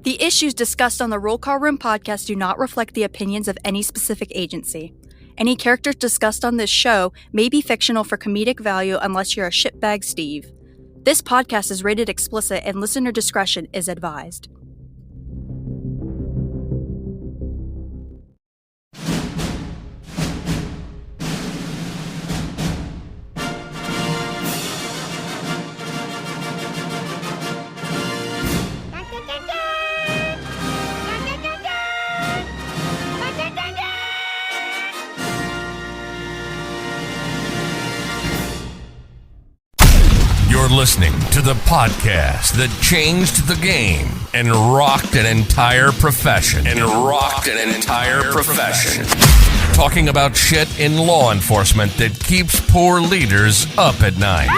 The issues discussed on the Roll Call Room podcast do not reflect the opinions of any specific agency. Any characters discussed on this show may be fictional for comedic value unless you're a shitbag Steve. This podcast is rated explicit and listener discretion is advised. You're listening to the podcast that changed the game and rocked an entire profession. Talking about shit in law enforcement that keeps poor leaders up at night.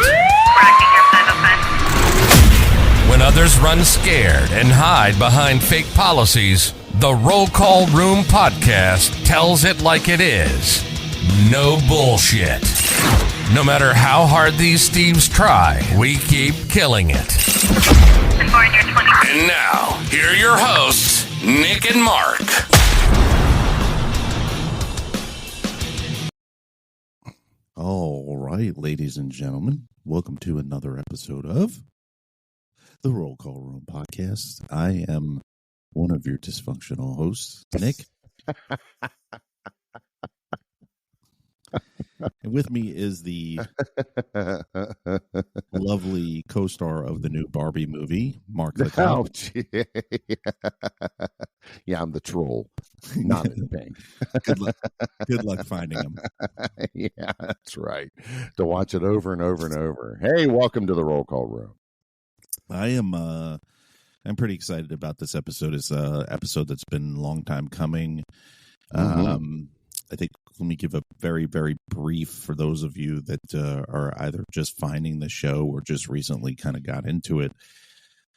When others run scared and hide behind fake policies, the Roll Call Room podcast tells it like it is. No bullshit. No matter how hard these Steves try, we keep killing it. And now, here are your hosts, Nick and Mark. All right, ladies and gentlemen, welcome to another episode of the Roll Call Room podcast. I am one of your dysfunctional hosts, Nick. And with me is the lovely co-star of the new Barbie movie, Mark the Cop. Yeah, I'm the troll, not in the bank. Good luck finding him. Yeah, that's right. To watch it over and over and over. Hey, welcome to the Roll Call Room. I'm pretty excited about this episode. It's an episode that's been a long time coming. I think let me give a very, very brief for those of you that are either just finding the show or just recently kind of got into it.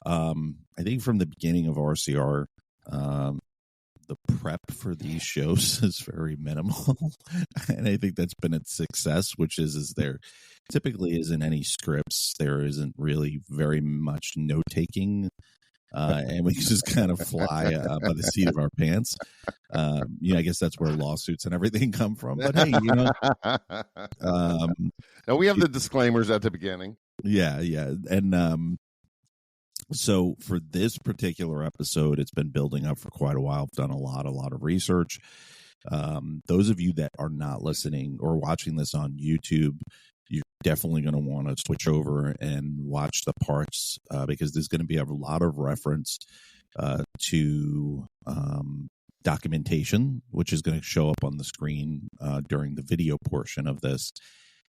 I think from the beginning of RCR, the prep for these shows is very minimal. And I think that's been its success, which is there typically isn't any scripts. There isn't really very much note-taking. And we just kind of fly by the seat of our pants. I guess that's where lawsuits and everything come from. But hey, now we have the disclaimers at the beginning. Yeah. And so for this particular episode, it's been building up for quite a while. I've done a lot of research. Those of you that are not listening or watching this on YouTube, you're definitely going to want to switch over and watch the parts because there's going to be a lot of reference to documentation, which is going to show up on the screen during the video portion of this.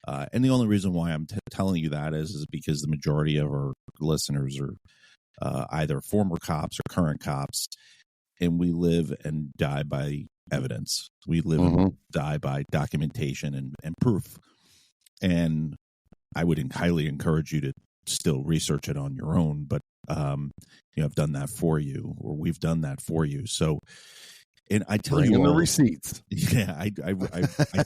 And the only reason why I'm telling you that is because the majority of our listeners are either former cops or current cops, and we live and die by evidence. We live and die by documentation and proof. And I would highly encourage you to still research it on your own, but I've done that for you, or we've done that for you. So, and I tell you all the receipts. Yeah, I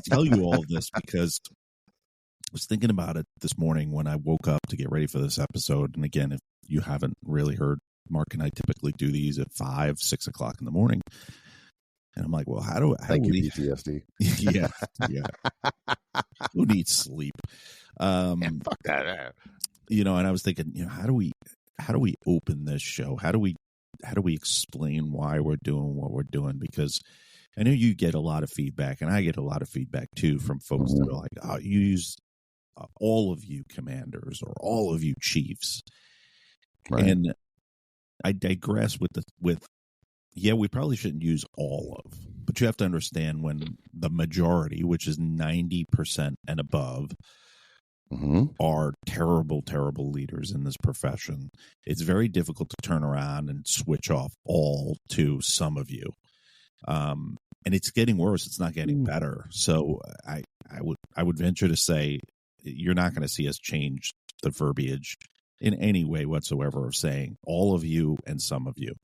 tell you all of this because I was thinking about it this morning when I woke up to get ready for this episode. And again, if you haven't really heard, Mark and I typically do these at 5, 6 o'clock in the morning. And I'm like, well, how do we PTSD? Yeah. Who needs sleep? Fuck that. And I was thinking, how do we open this show? How do we explain why we're doing what we're doing? Because I know you get a lot of feedback, and I get a lot of feedback too from folks that are like, "Oh, you use all of you commanders or all of you chiefs," right. And I digress with. Yeah, we probably shouldn't use all of, but you have to understand when the majority, which is 90% and above, are terrible, terrible leaders in this profession. It's very difficult to turn around and switch off all to some of you. And it's getting worse. It's not getting better. So I would venture to say you're not going to see us change the verbiage in any way whatsoever of saying all of you and some of you.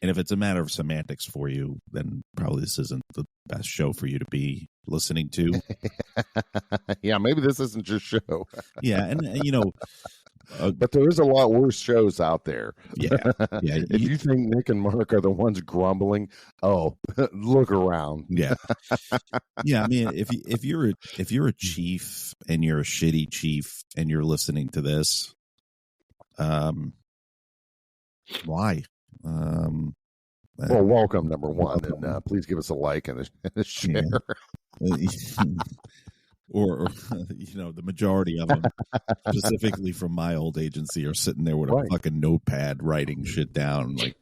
And if it's a matter of semantics for you, then probably this isn't the best show for you to be listening to. Yeah, maybe this isn't your show. Yeah, and But there is a lot worse shows out there. Yeah. If you think Nick and Mark are the ones grumbling, look around. Yeah. I mean, if you're a chief and you're a shitty chief and you're listening to this, why? Well, welcome, number one, and please give us a like and a share. Or the majority of them, specifically from my old agency, are sitting there with a fucking notepad writing shit down. Like,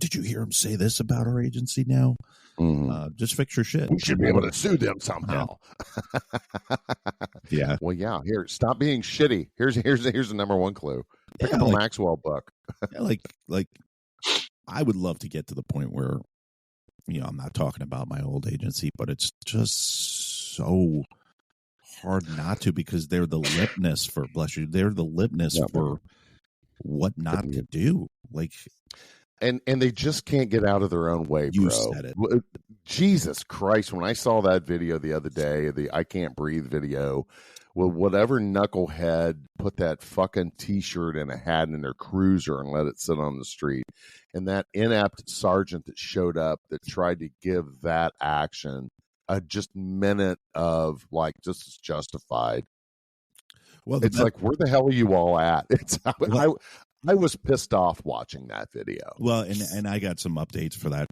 did you hear him say this about our agency now? Just fix your shit. We should be able to sue them somehow. Yeah. Well, yeah. Here, stop being shitty. Here's the number one clue. Pick up a Maxwell book. like I would love to get to the point where, I'm not talking about my old agency, but it's just so hard not to, because they're the litmus for for what not to do. Like, and they just can't get out of their own way, bro. You said it. Jesus Christ, when I saw that video the other day, the I Can't Breathe video, well, whatever knucklehead put that fucking T-shirt and a hat in their cruiser and let it sit on the street, and that inept sergeant that showed up that tried to give that action a just minute of like, this is justified. Well, it's like, where the hell are you all at? I was pissed off watching that video. Well, and I got some updates for that.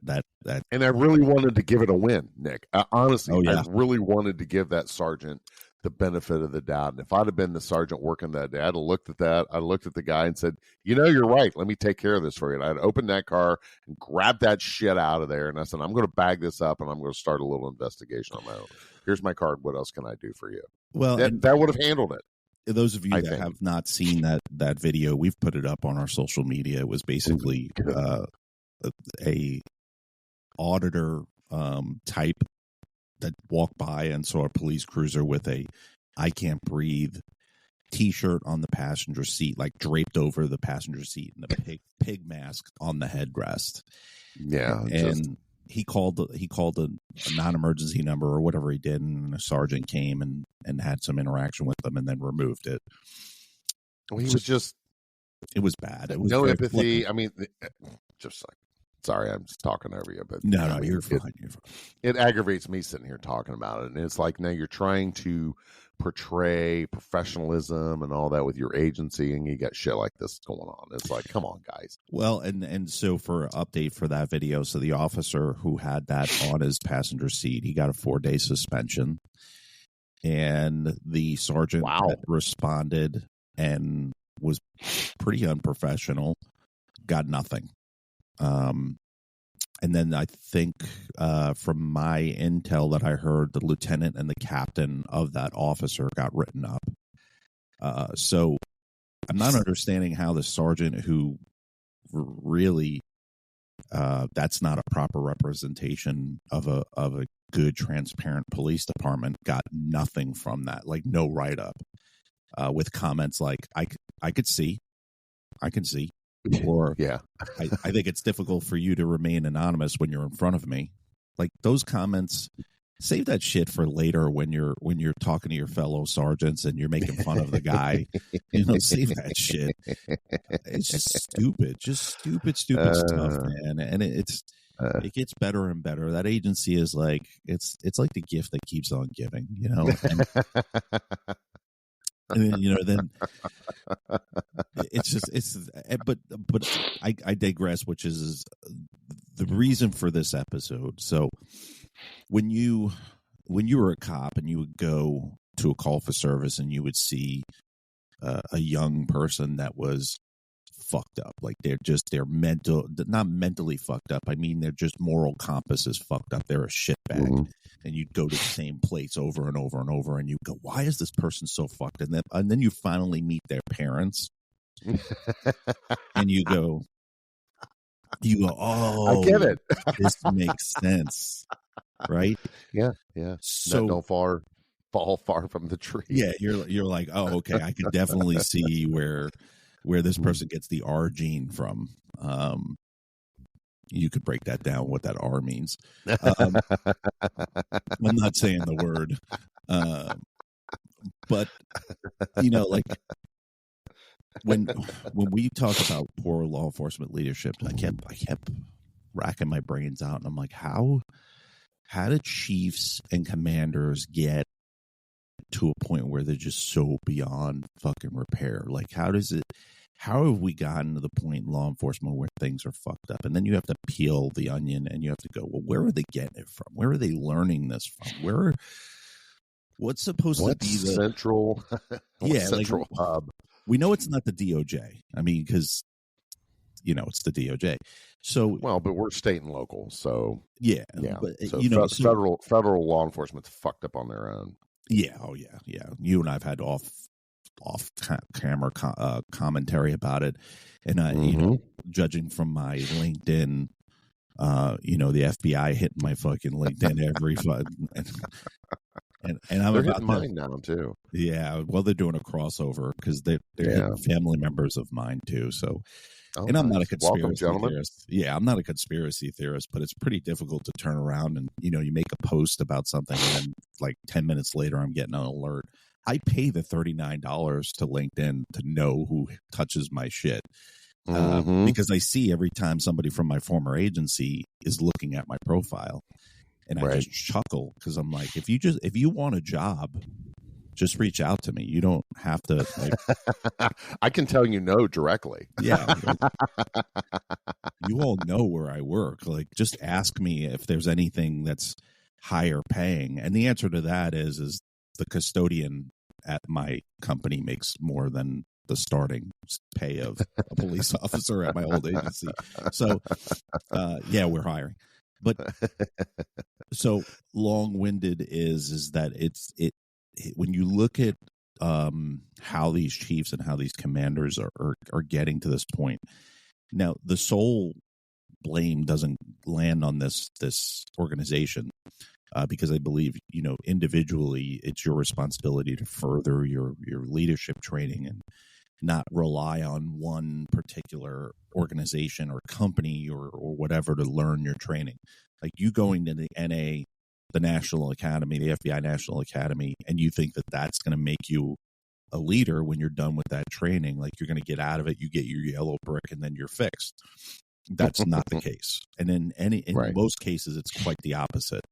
And I really wanted to give it a win, Nick. Honestly, I really wanted to give that sergeant the benefit of the doubt. And if I'd have been the sergeant working that day, I'd have looked at that. I looked at the guy and said, you're right. Let me take care of this for you. And I'd opened that car and grabbed that shit out of there. And I said, I'm going to bag this up and I'm going to start a little investigation on my own. Here's my card. What else can I do for you? Well, that would have handled it. Those of you that have not seen that video, we've put it up on our social media. It was basically a auditor type that walked by and saw a police cruiser with a I Can't Breathe T-shirt on the passenger seat, like draped over the passenger seat, and a pig mask on the headrest. Yeah, and he called a non-emergency number or whatever he did, and a sergeant came and had some interaction with them, and then removed it. Well, it was bad. It was no empathy. Flippant. I mean, just like, sorry, I'm just talking over you, but no, you're fine. You're fine. It aggravates me sitting here talking about it, and it's like, now you're trying to portray professionalism and all that with your agency, and you got shit like this going on. It's like, come on, guys. Well, and so for an update for that video, so the officer who had that on his passenger seat, he got a 4-day suspension, and the sergeant that responded and was pretty unprofessional got nothing. And then I think from my intel that I heard, the lieutenant and the captain of that officer got written up. So I'm not understanding how the sergeant, who really that's not a proper representation of a good, transparent police department, got nothing from that, like no write-up, with comments like, I could see, I can see. Or yeah, I think it's difficult for you to remain anonymous when you're in front of me. Like, those comments, save that shit for later when you're talking to your fellow sergeants and you're making fun of the guy. Save that shit. It's just stupid stuff, man. And it gets better and better. That agency is like, it's like the gift that keeps on giving. And then, then but I digress, which is the reason for this episode. So when you were a cop and you would go to a call for service and you would see a young person that was fucked up, like they're not mentally fucked up. I mean, they're just moral compass is fucked up. They're a shitbag. Mm-hmm. And you'd go to the same place over and over and over, and you go, why is this person so fucked? And then you finally meet their parents, and you go, oh, I get it. This makes sense, right? Yeah. So don't fall far from the tree. Yeah, you're like, oh, okay, I can definitely see where this person gets the R gene from. You could break that down, what that R means. I'm not saying the word. But, like, when we talk about poor law enforcement leadership, I kept racking my brains out, and I'm like, how do chiefs and commanders get to a point where they're just so beyond fucking repair? Like, how have we gotten to the point in law enforcement where things are fucked up? And then you have to peel the onion and you have to go, well, where are they getting it from? Where are they learning this from? What's supposed to be the central hub? We know it's not the DOJ. I mean, because it's the DOJ. So but we're state and local, so yeah. But so federal law enforcement's fucked up on their own. Yeah, yeah. You and I've had off camera commentary about it, and judging from my LinkedIn, the FBI hitting my fucking LinkedIn every and I'm they're about hitting mine now too. Yeah, well, they're doing a crossover because they're hitting family members of mine too. So, and I'm not a conspiracy theorist. Yeah, I'm not a conspiracy theorist, but it's pretty difficult to turn around and you make a post about something, and then like 10 minutes later, I'm getting an alert. I pay the $39 to LinkedIn to know who touches my shit. Because I see every time somebody from my former agency is looking at my profile, and I just chuckle because I'm like, if you want a job, just reach out to me. You don't have to. Like, I can tell no directly. Yeah, you all know where I work. Like, just ask me if there's anything that's higher paying, and the answer to that is the custodian at my company makes more than the starting pay of a police officer at my old agency. So, we're hiring. But so long-winded is that it when you look at how these chiefs and how these commanders are getting to this point. Now, the sole blame doesn't land on this organization. Because I believe, individually, it's your responsibility to further your leadership training and not rely on one particular organization or company or whatever to learn your training. Like you going to the NA, the National Academy, the FBI National Academy, and you think that that's going to make you a leader when you're done with that training. Like you're going to get out of it, you get your yellow brick, and then you're fixed. That's not the case. And in most cases, it's quite the opposite.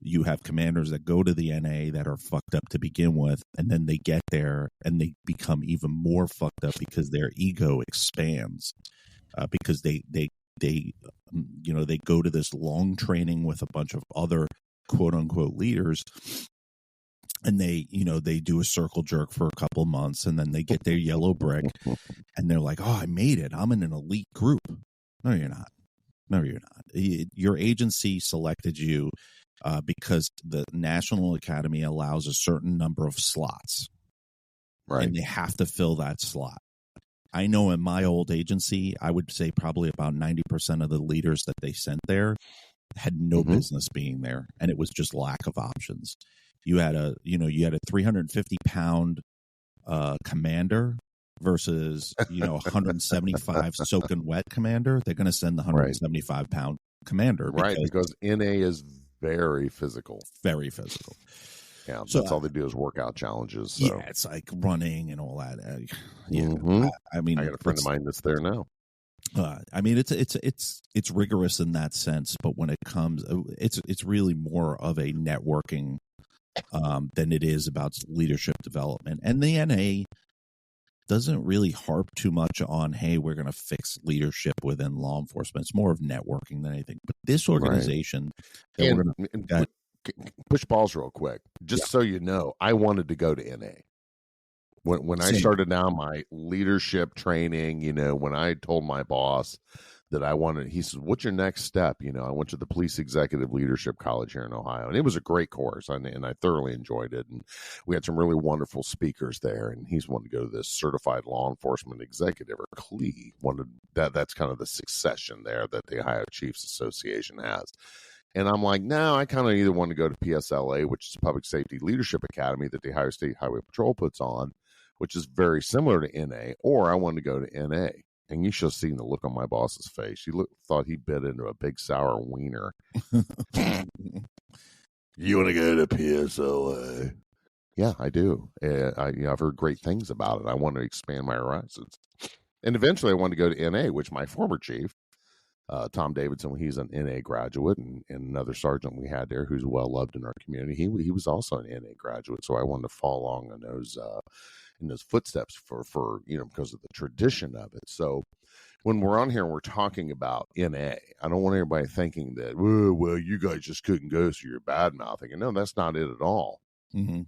You have commanders that go to the NA that are fucked up to begin with, and then they get there and they become even more fucked up because their ego expands because they go to this long training with a bunch of other quote unquote leaders, and they do a circle jerk for a couple months, and then they get their yellow brick, and they're like, "Oh, I made it! I'm in an elite group." No, you're not. No, you're not. Your agency selected you because the National Academy allows a certain number of slots. Right. And they have to fill that slot. I know in my old agency, I would say probably about 90% of the leaders that they sent there had no business being there. And it was just lack of options. You had a 350-pound commander versus 175 soaking wet commander. They're going to send the 175-pound commander, because NA is very physical. Yeah, so that's all they do is workout challenges. So. Yeah, it's like running and all that. I mean, I got a friend of mine that's there now. I mean, it's rigorous in that sense, but when it comes, it's really more of a networking than it is about leadership development. And the NA doesn't really harp too much on, hey, we're going to fix leadership within law enforcement. It's more of networking than anything. But this organization, push balls real quick, just so you know, I wanted to go to NA. When I started now my leadership training, when I told my boss that I wanted, he said, "What's your next step?" I went to the Police Executive Leadership College here in Ohio, and it was a great course, and I thoroughly enjoyed it. And we had some really wonderful speakers there. And he's wanted to go to this Certified Law Enforcement Executive, or CLE. That's kind of the succession there that the Ohio Chiefs Association has. And I'm like, no, I kind of either want to go to PSLA, which is a Public Safety Leadership Academy that the Ohio State Highway Patrol puts on, which is very similar to NA, or I want to go to NA. And you should have seen the look on my boss's face. He thought he bit into a big sour wiener. You want to go to PSLA? Yeah, I do. I've heard great things about it. I want to expand my horizons. And eventually I wanted to go to NA, which my former chief, Tom Davidson, he's an NA graduate, and another sergeant we had there who's well loved in our community. He was also an NA graduate, so I wanted to follow along in those footsteps for because of the tradition of it. So when we're on here and we're talking about NA, I don't want everybody thinking that well you guys just couldn't go, so you're bad mouthing. And no, that's not it at all. Mm-hmm.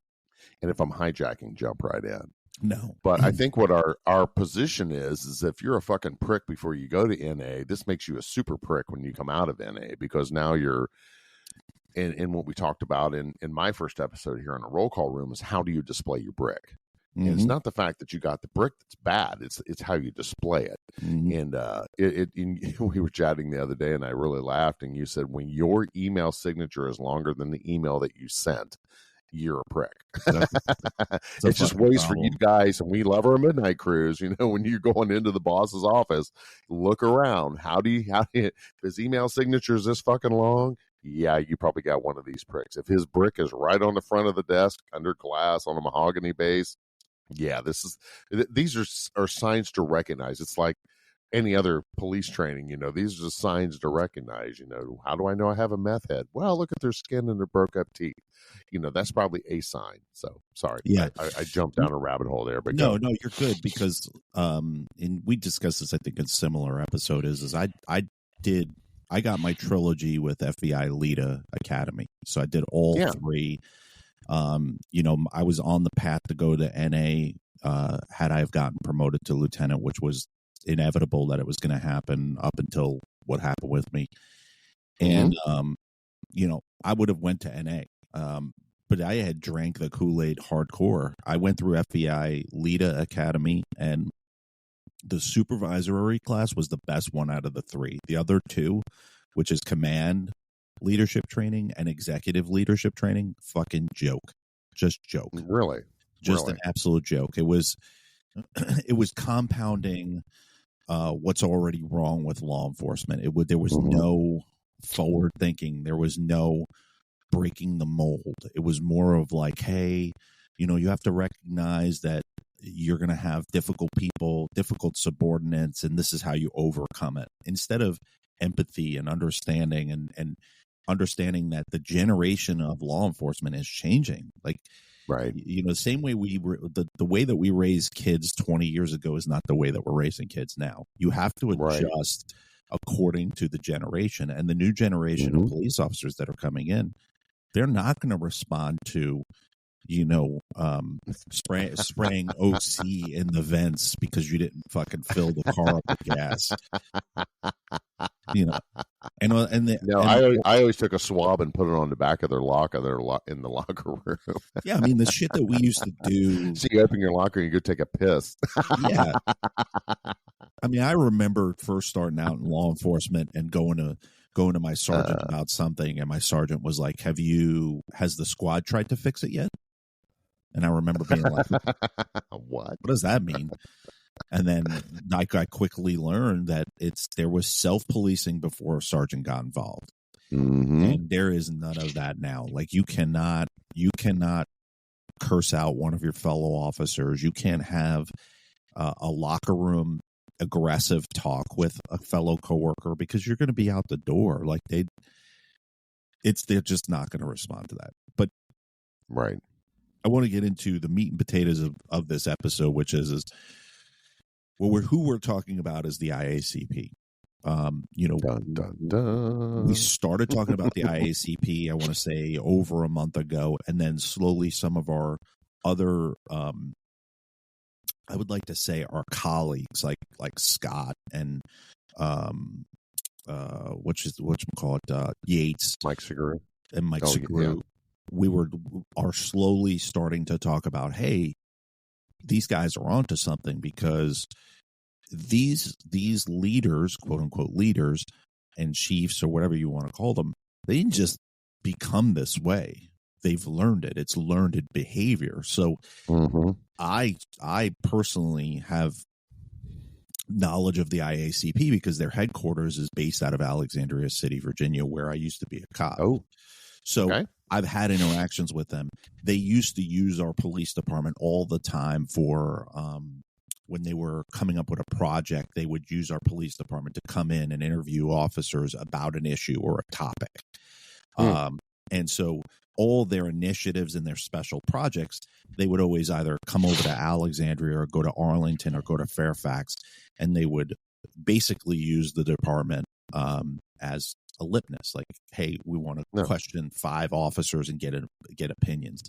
And if I'm hijacking, jump right in. No. But I think what our position is if you're a fucking prick before you go to NA, this makes you a super prick when you come out of NA, because now you're in what we talked about in my first episode here in the roll call room is how do you display your brick? Mm-hmm. And it's not the fact that you got the brick that's bad. It's how you display it. Mm-hmm. And we were chatting the other day and I really laughed. And you said, when your email signature is longer than the email that you sent, you're a prick. It's just ways for you guys, and we love our midnight cruise. When you're going into the boss's office, look around. How do you his email signature is this fucking long? Yeah, you probably got one of these pricks. If his brick is right on the front of the desk, under glass, on a mahogany base, yeah, these are signs to recognize. It's like any other police training, these are the signs to recognize. How do I know I have a meth head? Well, look at their skin and their broke up teeth. That's probably a sign. So sorry. Yeah. I jumped down a rabbit hole there, but no, you're good, because and we discussed this, I think, in a similar episode is I got my trilogy with FBI Lita Academy. So I did all three. I was on the path to go to NA, had I have gotten promoted to lieutenant, which was inevitable that it was going to happen up until what happened with me. And, I would have went to NA. But I had drank the Kool-Aid hardcore. I went through FBI Lita Academy, and the supervisory class was the best one out of the three. The other two, which is command leadership training and executive leadership training, fucking joke. Just joke. Really? Just an absolute joke. It was compounding what's already wrong with law enforcement. There was no forward thinking. There was no breaking the mold. It was more of like, hey, you have to recognize that you're going to have difficult people, difficult subordinates, and this is how you overcome it. Instead of empathy and understanding and understanding that the generation of law enforcement is changing. Like, right. The same way the way that we raised kids 20 years ago is not the way that we're raising kids now. You have to adjust according to the generation, and the new generation of police officers that are coming in. They're not going to respond to, spraying OC in the vents because you didn't fucking fill the car up with gas. I always took a swab and put it on the back of their locker in the locker room. Yeah, I mean the shit that we used to do. So you open your locker and you go take a piss. Yeah. I mean, I remember first starting out in law enforcement and going to my sergeant about something, and my sergeant was like, has the squad tried to fix it yet? And I remember being like, what does that mean? And then I quickly learned that there was self-policing before a sergeant got involved. Mm-hmm. And there is none of that now. Like, you cannot curse out one of your fellow officers. You can't have a locker room aggressive talk with a fellow coworker, because you're going to be out the door. Like, they're just not going to respond to that. But right, I want to get into the meat and potatoes of this episode, which is who we're talking about is the IACP. Dun, dun, dun. We started talking about the IACP, I want to say, over a month ago, and then slowly some of our other I would like to say our colleagues like Scott and Yates, Mike Segura, and Mike Segura. Yeah. We are slowly starting to talk about, hey, these guys are onto something, because these leaders, quote unquote leaders and chiefs, or whatever you want to call them, they didn't just become this way. They've learned it. It's learned behavior. So I personally have knowledge of the IACP because their headquarters is based out of Alexandria City, Virginia, where I used to be a cop. Oh, so okay. I've had interactions with them. They used to use our police department all the time for when they were coming up with a project. They would use our police department to come in and interview officers about an issue or a topic. And so all their initiatives and their special projects, they would always either come over to Alexandria or go to Arlington or go to Fairfax, and they would basically use the department as a litmus, like, hey, we want to question 5 officers and get opinions.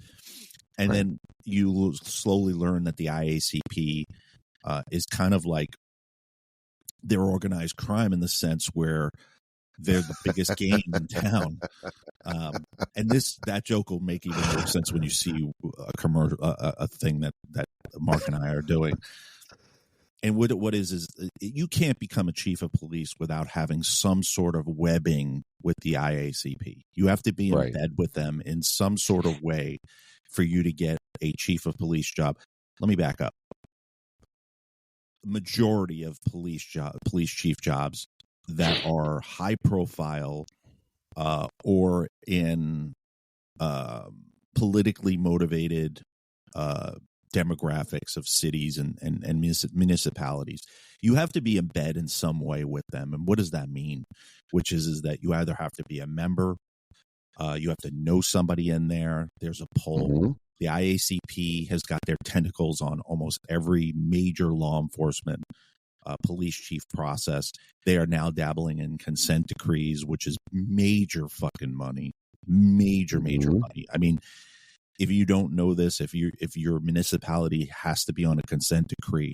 And then you slowly learn that the IACP is kind of like their organized crime in the sense where they're the biggest game in town. And that joke will make even more sense when you see a commercial, a thing that Mark and I are doing. And what is you can't become a chief of police without having some sort of webbing with the IACP. You have to be in bed with them in some sort of way for you to get a chief of police job. Let me back up. Majority of police chief jobs that are high profile or in politically motivated demographics of cities and municipalities, you have to be in bed in some way with them. And what does that mean? Which is that you either have to be a member, you have to know somebody in there. There's a poll. The IACP has got their tentacles on almost every major law enforcement police chief process. They are now dabbling in consent decrees, which is major fucking money. Major money. I mean, if you don't know this, if your municipality has to be on a consent decree,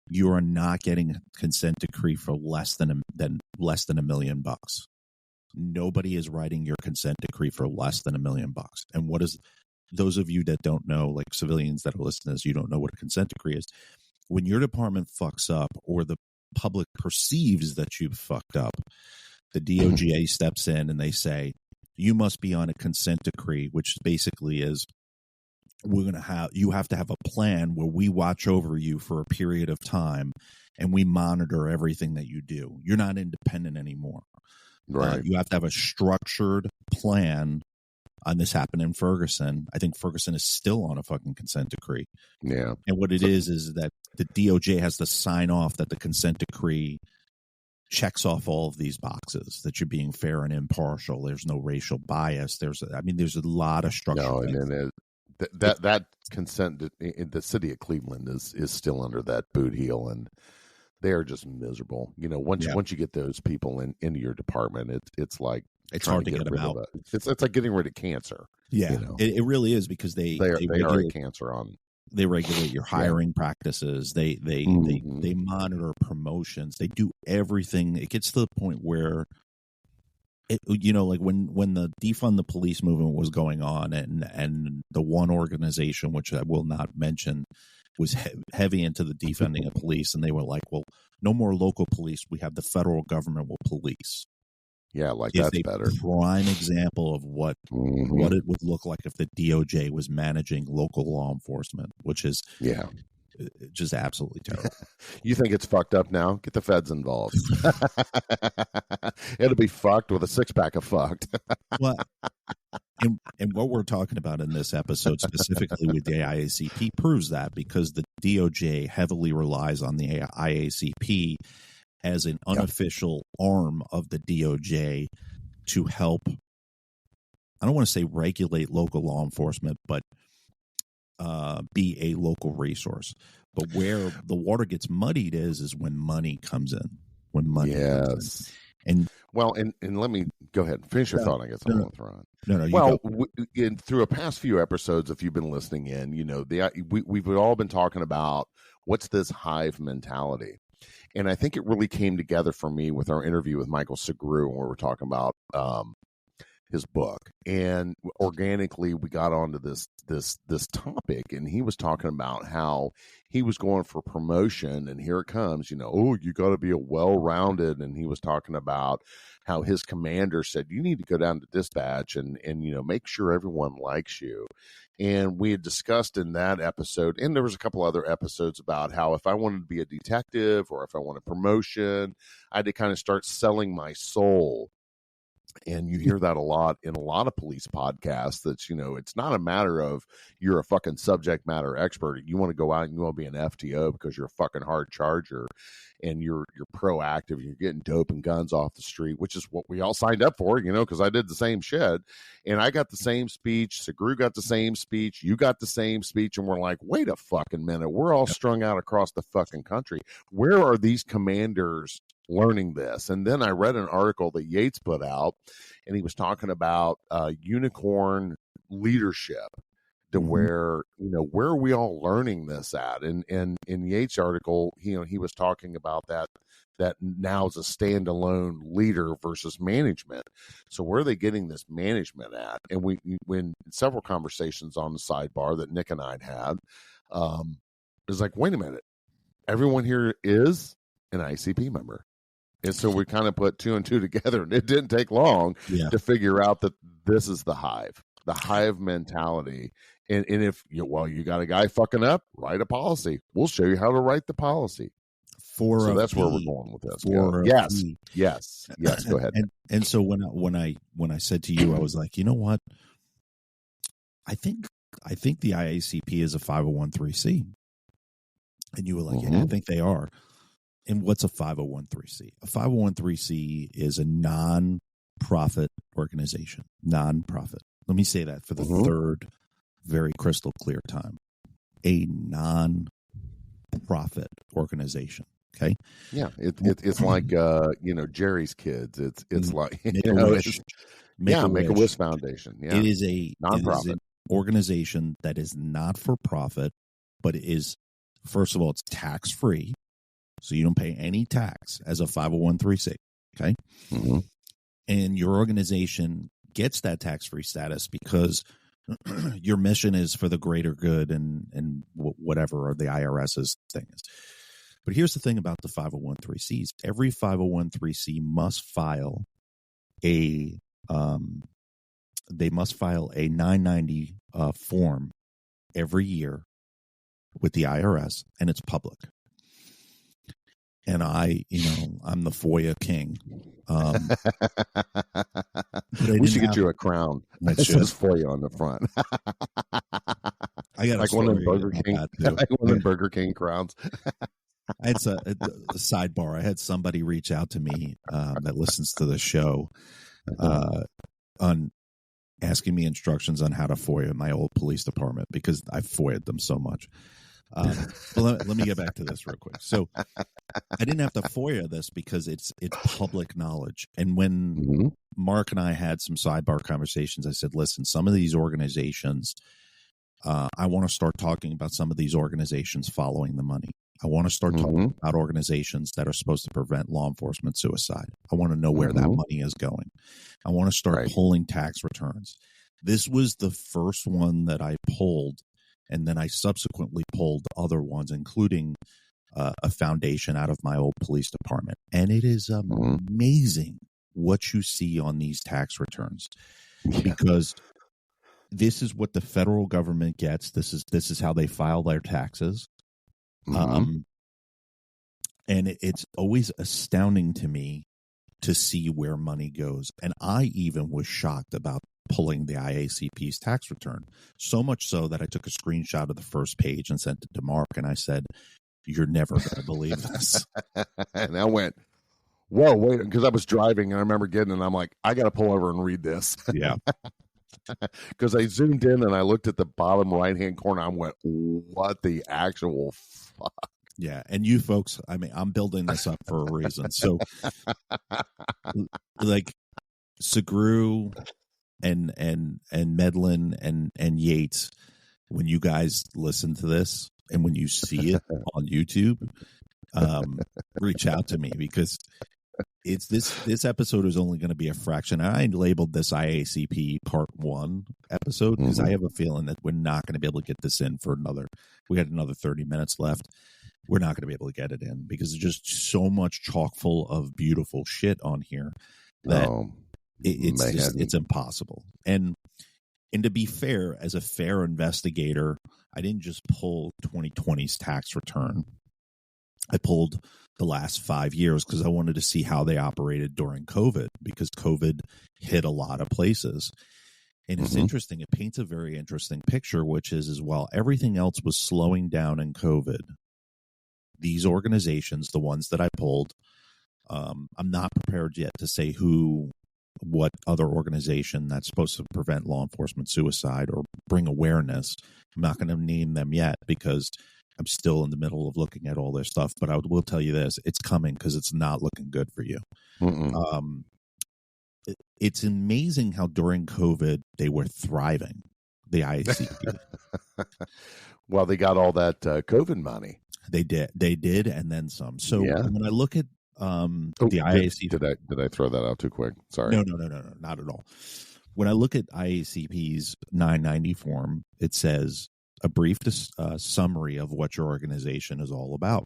you are not getting a consent decree for less than $1 million. Nobody is writing your consent decree for less than $1 million. And what is, those of you that don't know, like civilians that are listening to this, you don't know what a consent decree is. When your department fucks up or the public perceives that you've fucked up, the DOJ steps in and they say, you must be on a consent decree, which basically is, you have to have a plan where we watch over you for a period of time and we monitor everything that you do. You're not independent anymore. Right. You have to have a structured plan. And this happened in Ferguson. I think Ferguson is still on a fucking consent decree. Yeah. And what it is that the DOJ has to sign off that the consent decree checks off all of these boxes, that you're being fair and impartial. There's no racial bias. There's a lot of structure. No, and that consent in the city of Cleveland is still under that boot heel, and they are just miserable. You know, once you get those people into your department, it's like it's hard to get them out. It's like getting rid of cancer. Yeah, you know? It really is, because they are a cancer on. They regulate your hiring practices. They monitor promotions. They do everything. It gets to the point where, like when the defund the police movement was going on, and the one organization, which I will not mention, was heavy into the defunding of police, and they were like, well, no more local police. We have the federal government will police. Yeah, like that's better. Prime example of what it would look like if the DOJ was managing local law enforcement, which is just absolutely terrible. You think it's fucked up now? Get the feds involved. It'll be fucked with a 6-pack of fucked. Well, and what we're talking about in this episode specifically with the IACP proves that, because the DOJ heavily relies on the IACP as an unofficial arm of the DOJ to help, I don't want to say regulate local law enforcement, but be a local resource. But where the water gets muddied is when money comes in. When money comes in. And let me go ahead and finish your thought. I guess I'm going to throw on. No. Through a past few episodes, if you've been listening in, we've all been talking about what's this hive mentality. And I think it really came together for me with our interview with Michael Segru, where we're talking about his book. And organically, we got onto this topic, and he was talking about how he was going for promotion, and here it comes, you got to be a well-rounded. And he was talking about how his commander said, you need to go down to dispatch and make sure everyone likes you. And we had discussed in that episode, and there was a couple other episodes, about how if I wanted to be a detective or if I wanted promotion, I had to kind of start selling my soul And you hear that a lot in a lot of police podcasts. That's, it's not a matter of you're a fucking subject matter expert. You want to go out and you want to be an FTO because you're a fucking hard charger and you're proactive. You're getting dope and guns off the street, which is what we all signed up for, because I did the same shit. And I got the same speech. Sagru got the same speech. You got the same speech. And we're like, wait a fucking minute. We're all strung out across the fucking country. Where are these commanders learning this? And then I read an article that Yates put out, and he was talking about unicorn leadership, to where are we all learning this at? And in Yates' article, he was talking about that now is a standalone leader versus management. So where are they getting this management at? And when several conversations on the sidebar that Nick and I had, is like, wait a minute, everyone here is an ICP member. And so we kind of put two and two together, and it didn't take long to figure out that this is the hive mentality. And if you got a guy fucking up, write a policy. We'll show you how to write the policy. So that's where we're going with this. Yes. Go ahead. And so when I said to you, I was like, you know what? I think the IACP is a 501(c)(3). And you were like, yeah, I think they are. And what's a 501(c)(3)? A 501(c)(3) is a non-profit organization. Non-profit. Let me say that for the third very crystal clear time. A non-profit organization. Okay. Yeah, it's like Jerry's Kids. It's like Make-A-Wish Foundation. Yeah, it is a non-profit. It is an organization that is not for profit, but it is, first of all, it's tax free. So you don't pay any tax as a 501(c)(3). Okay. And your organization gets that tax-free status because your mission is for the greater good and whatever or the IRS's thing is. But here's the thing about the 501(c)(3)s. Every 501(c) must file a 990 form every year with the IRS, and it's public. And I'm the FOIA king. We should get you a crown that says FOIA on the front. I got like one of Burger King, like one of Burger King crowns. It's a sidebar. I had somebody reach out to me that listens to the show on asking me instructions on how to FOIA my old police department because I FOIA'd them so much. But let me get back to this real quick. So I didn't have to FOIA this because it's public knowledge. And when Mark and I had some sidebar conversations, I said, listen, some of these organizations, I want to start talking about some of these organizations following the money. I want to start talking about organizations that are supposed to prevent law enforcement suicide. I want to know where that money is going. I want to start pulling tax returns. This was the first one that I pulled. And then I subsequently pulled other ones, including a foundation out of my old police department. And it is amazing what you see on these tax returns because this is what the federal government gets. This is how they file their taxes. And it's always astounding to me to see where money goes. And I even was shocked about pulling the IACP's tax return, so much so that I took a screenshot of the first page and sent it to Mark, and I said, you're never going to believe this. And I went, whoa, wait, because I was driving, and I remember getting it, and I'm like, I got to pull over and read this. Yeah. Because I zoomed in, and I looked at the bottom right-hand corner, I went, what the actual fuck? Yeah, and you folks, I mean, I'm building this up for a reason. So, like, Sagru and Medlin and Yates, when you guys listen to this and when you see it on YouTube, reach out to me because it's this episode is only going to be a fraction. I labeled this IACP Part 1 episode because I have a feeling that we're not going to be able to get this in for we got another 30 minutes left. We're not going to be able to get it in because there's just so much chock full of beautiful shit on here that it's impossible. And to be fair, as a fair investigator, I didn't just pull 2020's tax return. I pulled the last 5 years because I wanted to see how they operated during COVID, because COVID hit a lot of places. And it's interesting. It paints a very interesting picture, which is while everything else was slowing down in COVID, these organizations, the ones that I pulled, I'm not prepared yet to say what other organization that's supposed to prevent law enforcement suicide or bring awareness. I'm not going to name them yet because I'm still in the middle of looking at all their stuff. But I will tell you this, it's coming because it's not looking good for you. It's amazing how during COVID they were thriving, the IACP. Well, they got all that COVID money. They did, and then some. So when I look at the IACP, did I throw that out too quick? Sorry. No, not at all. When I look at IACP's 990 form, it says a brief summary of what your organization is all about,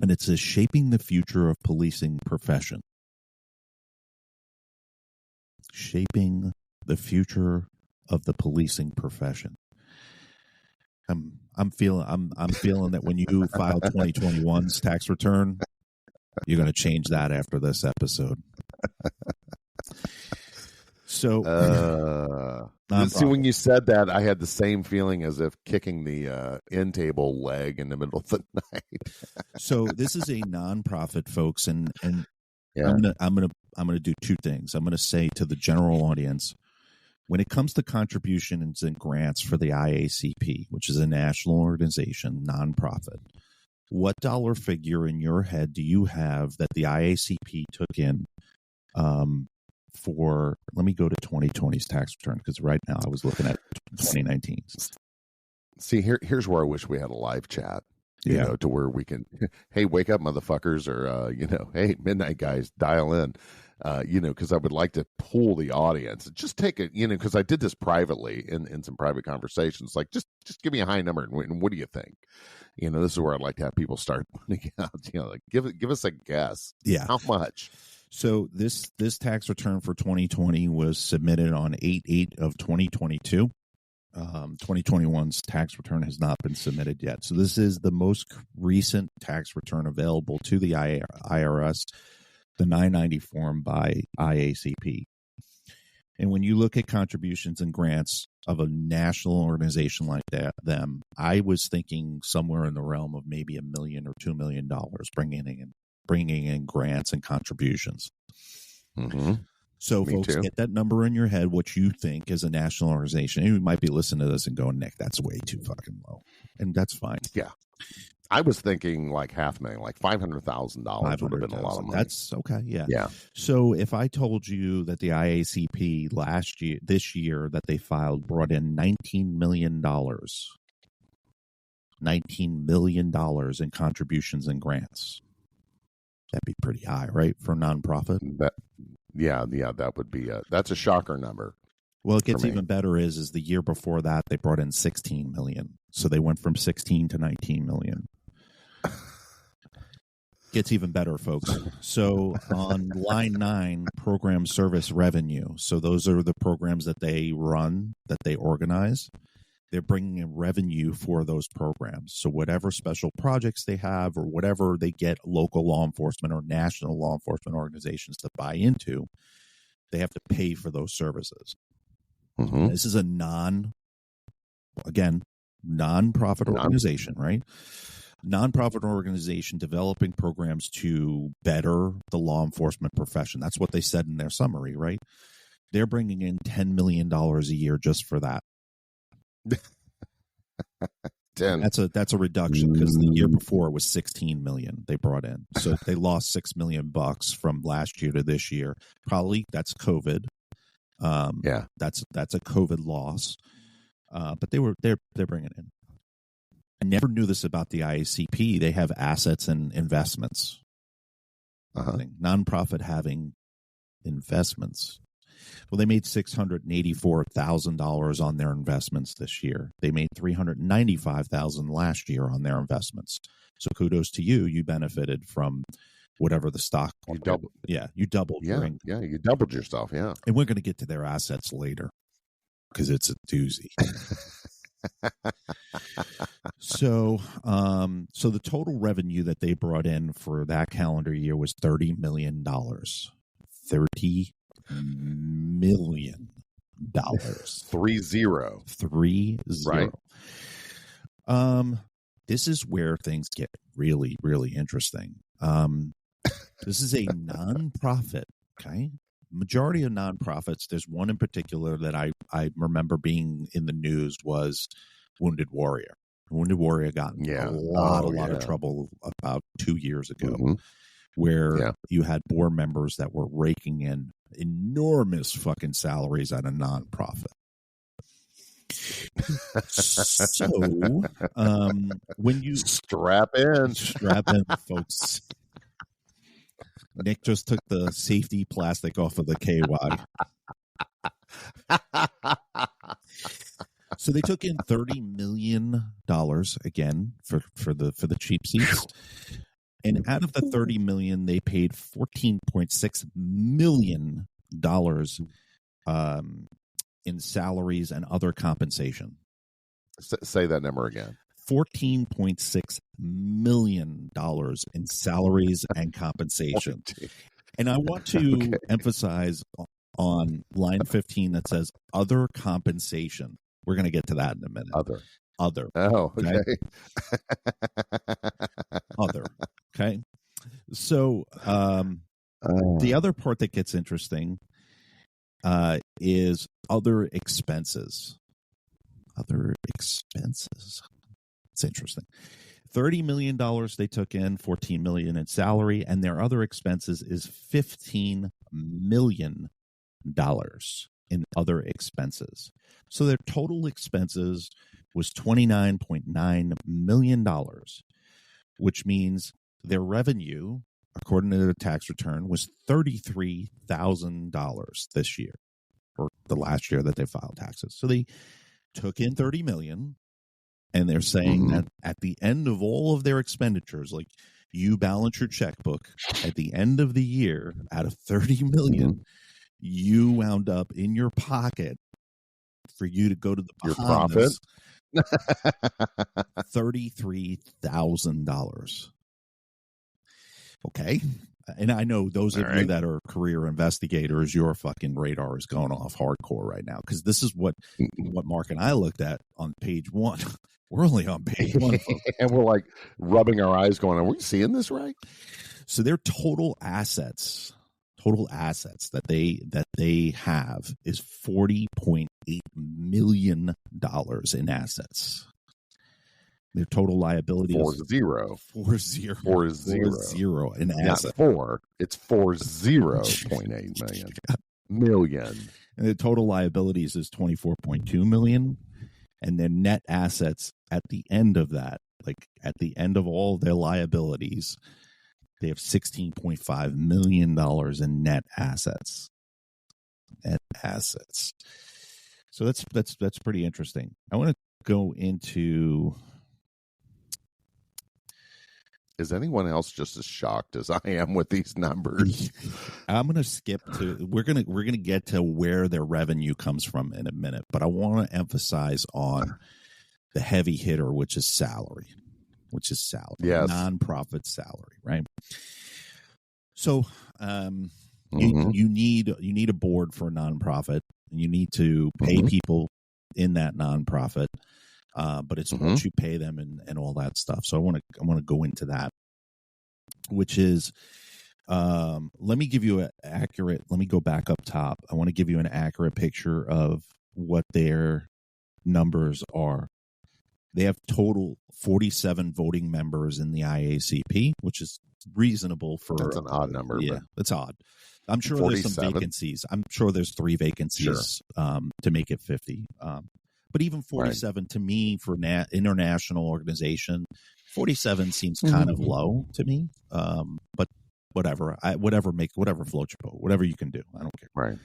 and it says shaping the future of policing profession. Shaping the future of the policing profession. I'm feeling that when you file 2021's tax return, you're going to change that after this episode. So, see, when you said that, I had the same feeling as if kicking the end table leg in the middle of the night. So this is a nonprofit, folks, and I'm gonna do two things. I'm gonna say to the general audience, when it comes to contributions and grants for the IACP, which is a national organization, nonprofit, what dollar figure in your head do you have that the IACP took in for, let me go to 2020's tax return, because right now I was looking at 2019's. See, here's where I wish we had a live chat, you know, to where we can, hey, wake up, motherfuckers, or, hey, midnight guys, dial in. Because I would like to pull the audience. Just take it, because I did this privately in some private conversations. Like, just give me a high number, and what do you think? This is where I'd like to have people start putting out. Like give us a guess. Yeah, how much? So this tax return for 2020 was submitted on 8/8 of 2022. 2021's tax return has not been submitted yet. So this is the most recent tax return available to the IRS. The 990 form by IACP. And when you look at contributions and grants of a national organization like them, I was thinking somewhere in the realm of maybe $1 million or $2 million bringing in grants and contributions. So, Me folks, too. get that number in your head, what you think is a national organization. And you might be listening to this and going, Nick, that's way too fucking low. And that's fine. Yeah. I was thinking like $500,000, like $500,000 would have been a lot of money. That's okay. Yeah. Yeah. So if I told you that the IACP this year that they filed brought in $19 million in contributions and grants, that'd be pretty high, right? For a nonprofit. That would be that's a shocker number. Well, it gets even better is the year before that they brought in 16 million. So they went from 16 to 19 million. Gets even better, folks. So on line 9, program service revenue. So those are the programs that they run, that they organize. They're bringing in revenue for those programs. So whatever special projects they have or whatever they get local law enforcement or national law enforcement organizations to buy into, they have to pay for those services. This is a nonprofit organization, right? Nonprofit organization developing programs to better the law enforcement profession. That's what they said in their summary, right? They're bringing in $10 million a year just for that. 10. That's a reduction because the year before it was 16 million they brought in. So they lost $6 million from last year to this year. Probably that's COVID. That's a COVID loss. But they're bringing in. I never knew this about the IACP. They have assets and investments. Nonprofit having investments. Well, they made $684,000 on their investments this year. They made $395,000 last year on their investments. So kudos to you. You benefited from whatever the stock. You doubled. Yeah, you doubled. You doubled yourself. Yeah, and we're going to get to their assets later because it's a doozy. So the total revenue that they brought in for that calendar year was $30 million. $30 million. 30. 30. Right. This is where things get really, really interesting. This is a nonprofit. Okay. Majority of nonprofits. There's one in particular that I remember being in the news was Wounded Warrior. Wounded Warrior got in a lot of trouble about 2 years ago, where you had board members that were raking in enormous fucking salaries at a nonprofit. So, when you strap in, folks. Nick just took the safety plastic off of the KY. So they took in $30 million again for the cheap seats, and out of the $30 million, they paid $14.6 million in salaries and other compensation. Say that number again. $14.6 million in salaries and compensation. And I want to emphasize on line 15 that says other compensation. We're going to get to that in a minute. Other. Oh, okay. Other. Okay. So the other part that gets interesting is other expenses. Other expenses. It's interesting. $30 million they took in, $14 million in salary, and their other expenses is $15 million in other expenses. So their total expenses was $29.9 million, which means their revenue, according to their tax return, was $33,000 this year, or the last year that they filed taxes. So they took in $30 million. And they're saying that at the end of all of their expenditures, like you balance your checkbook at the end of the year, out of $30 million, you wound up in your pocket for you to go to the Bahamas, your profit, $33,000. Okay. And I know those of you that are career investigators, your fucking radar is going off hardcore right now, because this is what Mark and I looked at on page 1. We're only on page 1. And we're like rubbing our eyes going, are we seeing this right? So their total assets that they have is $40.8 million in assets. Their total liability is 40 in assets. Not 4, it's 40.8 million. And the total liabilities is $24.2 million, and their net assets at the end of that, like at the end of all their liabilities, they have $16.5 million in net assets. So that's pretty interesting. I want to go into. Is anyone else just as shocked as I am with these numbers? I'm going to skip to. We're gonna get to where their revenue comes from in a minute, but I want to emphasize on the heavy hitter, which is salary. Yes. Nonprofit salary, right? So, you need a board for a nonprofit, and you need to pay people in that nonprofit. But it's what you pay them and all that stuff. So I want to go into that, which is, let me give you let me go back up top. I want to give you an accurate picture of what their numbers are. They have total 47 voting members in the IACP, which is reasonable for. That's an odd number. Yeah, it's odd. I'm sure 47. There's some vacancies. I'm sure there's 3 vacancies to make it 50. But even 47 to me for international organization, 47 seems kind of low to me. But whatever, whatever floats your boat, whatever you can do, I don't care. Right.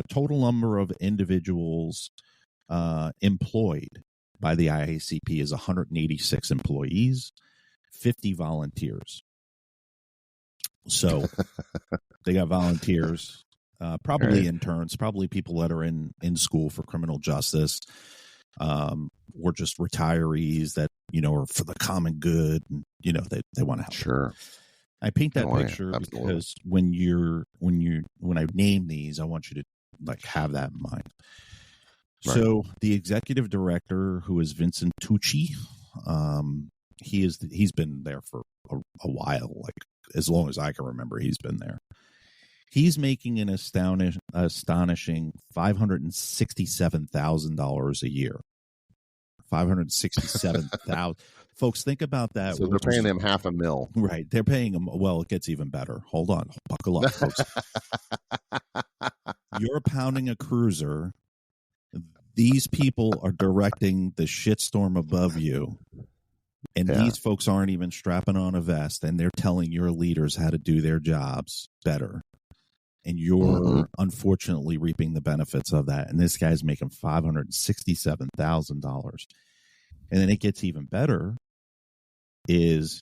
Total number of individuals employed by the IACP is 186 employees, 50 volunteers. So they got volunteers. Probably interns, probably people that are in school for criminal justice, or just retirees that or for the common good, and they want to help. Sure. I paint that Oh, yeah, picture absolutely. because when I name these, I want you to have that in mind. Right. So the executive director, who is Vincent Tucci, he's been there for a while, like as long as I can remember. He's been there. He's making an astonishing $567,000 a year. $567,000. Folks, think about that. So they're paying him $500,000. Right. They're paying him. Well, it gets even better. Hold on. Buckle up, folks. You're pounding a cruiser. These people are directing the shitstorm above you. And these folks aren't even strapping on a vest, and they're telling your leaders how to do their jobs better. And you're unfortunately reaping the benefits of that. And this guy's making $567,000. And then it gets even better is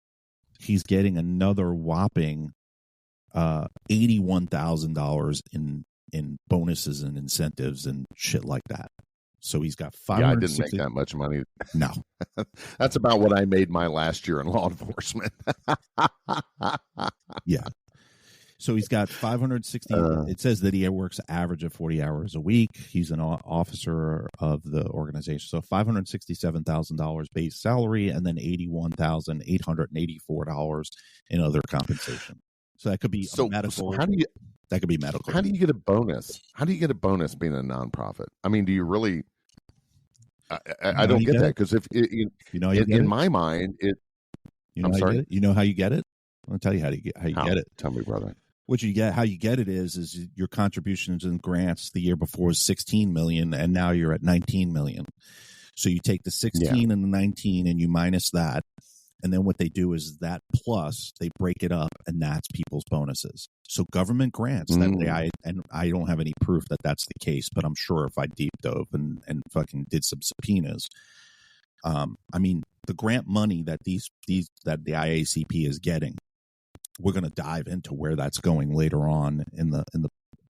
he's getting another whopping $81,000 in bonuses and incentives and shit like that. So he's got $560,000. Yeah, I didn't make that much money. No. That's about what I made my last year in law enforcement. Yeah. So he's got 560. It says that he works average of 40 hours a week. He's an officer of the organization. So $567,000 base salary, and then $81,884 in other compensation. So that could be medical. That could be medical. How do you get a bonus? How do you get a bonus being a nonprofit? I mean, do you really? I don't get that, because if in my mind, I'm sorry. You know how you get it? I'll tell you how you get it. Tell me, brother. What you get, how you get it is your contributions and grants the year before was 16 million, and now you're at 19 million. So you take the 16 and the 19 and you minus that, and then what they do is that plus they break it up, and that's people's bonuses. So government grants I don't have any proof that that's the case, but I'm sure if I deep dove and fucking did some subpoenas, I mean, the grant money that that the IACP is getting, we're going to dive into where that's going later on in the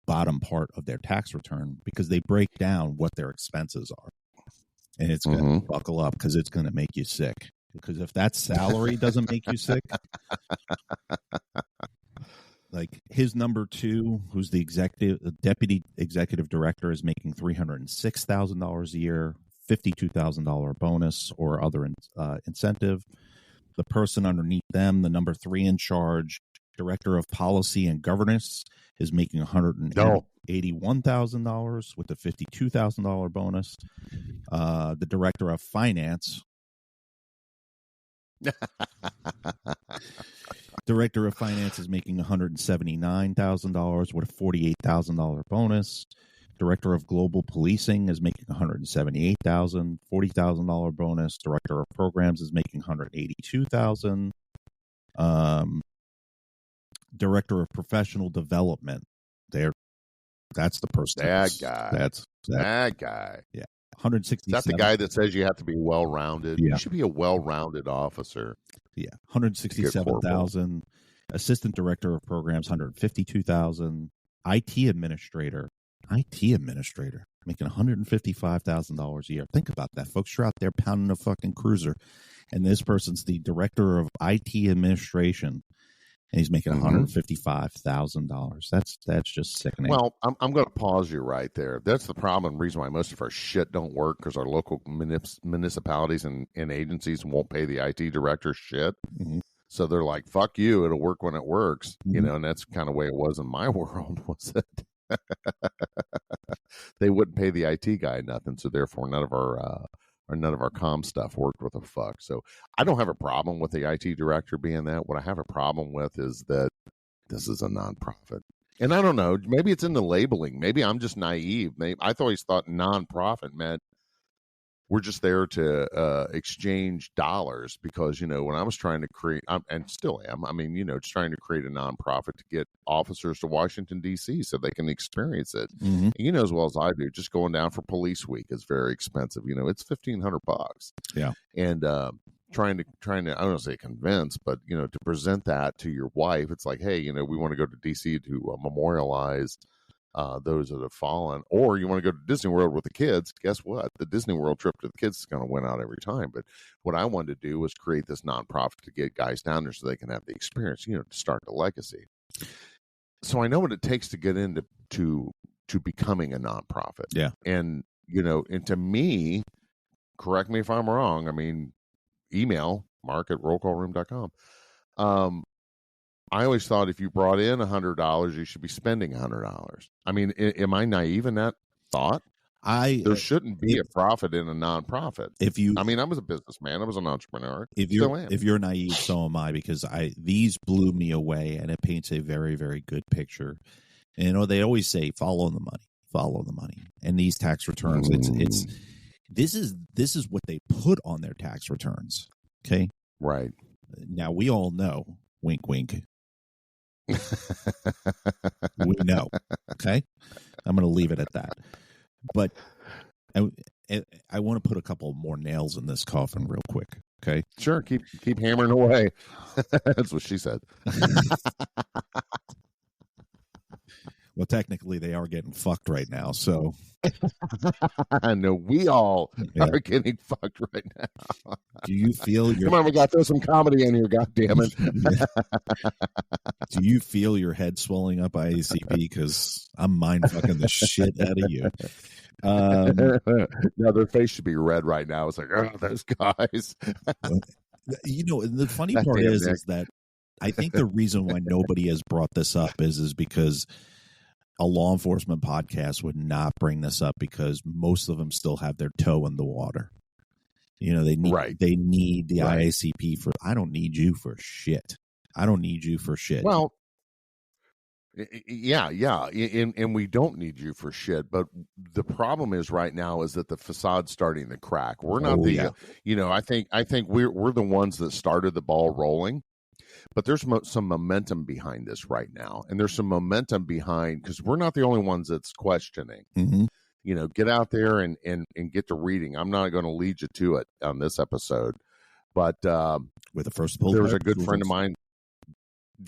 bottom part of their tax return, because they break down what their expenses are, and it's going to buckle up, because it's going to make you sick. Because if that salary doesn't make you sick, like his number two, who's the deputy executive director, is making $306,000 a year, $52,000 bonus or other incentive. The person underneath them, the number three in charge, director of policy and governance, is making $181,000 with a $52,000 bonus. The director of finance, is making $179,000 with a $48,000 bonus. Director of global policing is making $178,000, $40,000 bonus. Director of programs is making $182,000. Director of professional development, that's the person. That guy. That guy. Yeah. 167. That's the guy that says you have to be well-rounded. Yeah. You should be a well-rounded officer. Yeah. 167,000. Assistant director of programs, 152,000. IT administrator making $155,000 a year. Think about that, folks. You're out there pounding a fucking cruiser, and this person's the director of IT administration, and he's making $155,000. That's just sickening. Well, I'm going to pause you right there. That's the problem. Reason why most of our shit don't work, because our local municipalities and agencies won't pay the IT director shit. So they're like, "Fuck you! It'll work when it works," and that's kind of the way it was in my world. Was it? They wouldn't pay the IT guy nothing, so therefore none of our comm stuff worked with a fuck. So I don't have a problem with the IT director being that. What I have a problem with is that this is a nonprofit, and I don't know. Maybe it's in the labeling. Maybe I'm just naive. Maybe I always thought nonprofit meant we're just there to exchange dollars, because, when I was trying to create, and still am, I mean, just trying to create a nonprofit to get officers to Washington, D.C. so they can experience it. And as well as I do, just going down for police week is very expensive. It's $1,500. Yeah. And trying to, I don't want to say convince, but, to present that to your wife, it's like, hey, we want to go to D.C. to memorialize those that have fallen. Or you want to go to Disney World with the kids, guess what? The Disney World trip to the kids is going to win out every time. But what I wanted to do was create this nonprofit to get guys down there so they can have the experience, to start the legacy. So I know what it takes to get into to becoming a nonprofit. Yeah. And, and to me, correct me if I'm wrong, I mean, email mark@rollcallroom.com. I always thought if you brought in $100, you should be spending $100. I mean, am I naive in that thought? There shouldn't be a profit in a nonprofit. I mean, I was a businessman. I was an entrepreneur. If you're naive, so am I, because these blew me away, and it paints a very, very good picture. And they always say, follow the money. And these tax returns, this is what they put on their tax returns. Okay, right. Now we all know, wink, wink. We know. Okay, I'm going to leave it at that. But I want to put a couple more nails in this coffin real quick. Okay, sure. Keep hammering away. That's what she said. Well, technically, they are getting fucked right now. So, I know we all are getting fucked right now. Do you feel Come on, we got to throw some comedy in here, goddammit. Do you feel your head swelling up, IACP? Because I'm mind fucking the shit out of you. No, their face should be red right now. It's like, oh, those guys. The funny part is that I think the reason why nobody has brought this up is because a law enforcement podcast would not bring this up, because most of them still have their toe in the water. They need the IACP for. I don't need you for shit. Well, yeah, and we don't need you for shit. But the problem is right now is that the facade's starting to crack. We're not I think we're the ones that started the ball rolling. But there's some momentum behind this right now. And there's some momentum behind, because we're not the only ones that's questioning. Mm-hmm. Get out there and get to reading. I'm not going to lead you to it on this episode. But with the first there was a good friend of mine.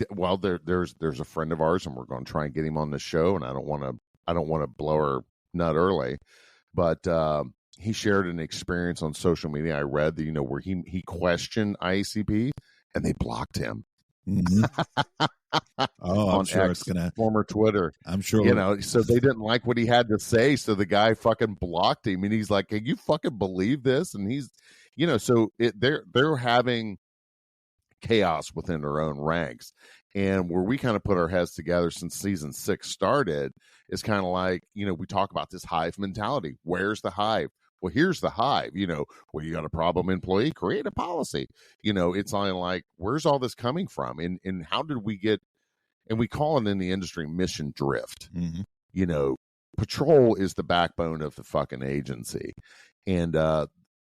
Well, there's a friend of ours, and we're going to try and get him on the show. And I don't want to blow her nut early. But he shared an experience on social media. I read that, where he questioned IACP, and they blocked him. Mm-hmm. I'm sure X, it's gonna former Twitter. I'm sure so they didn't like what he had to say, so the guy fucking blocked him, and he's like, "Can you fucking believe this?" And he's, so they're having chaos within their own ranks, and where we kind of put our heads together since season 6 started is kind of like, we talk about this hive mentality. Where's the hive? Well, here's the hive. You got a problem employee, create a policy. It's like, where's all this coming from? And how did we get, and we call it in the industry mission drift. Mm-hmm. Patrol is the backbone of the fucking agency. And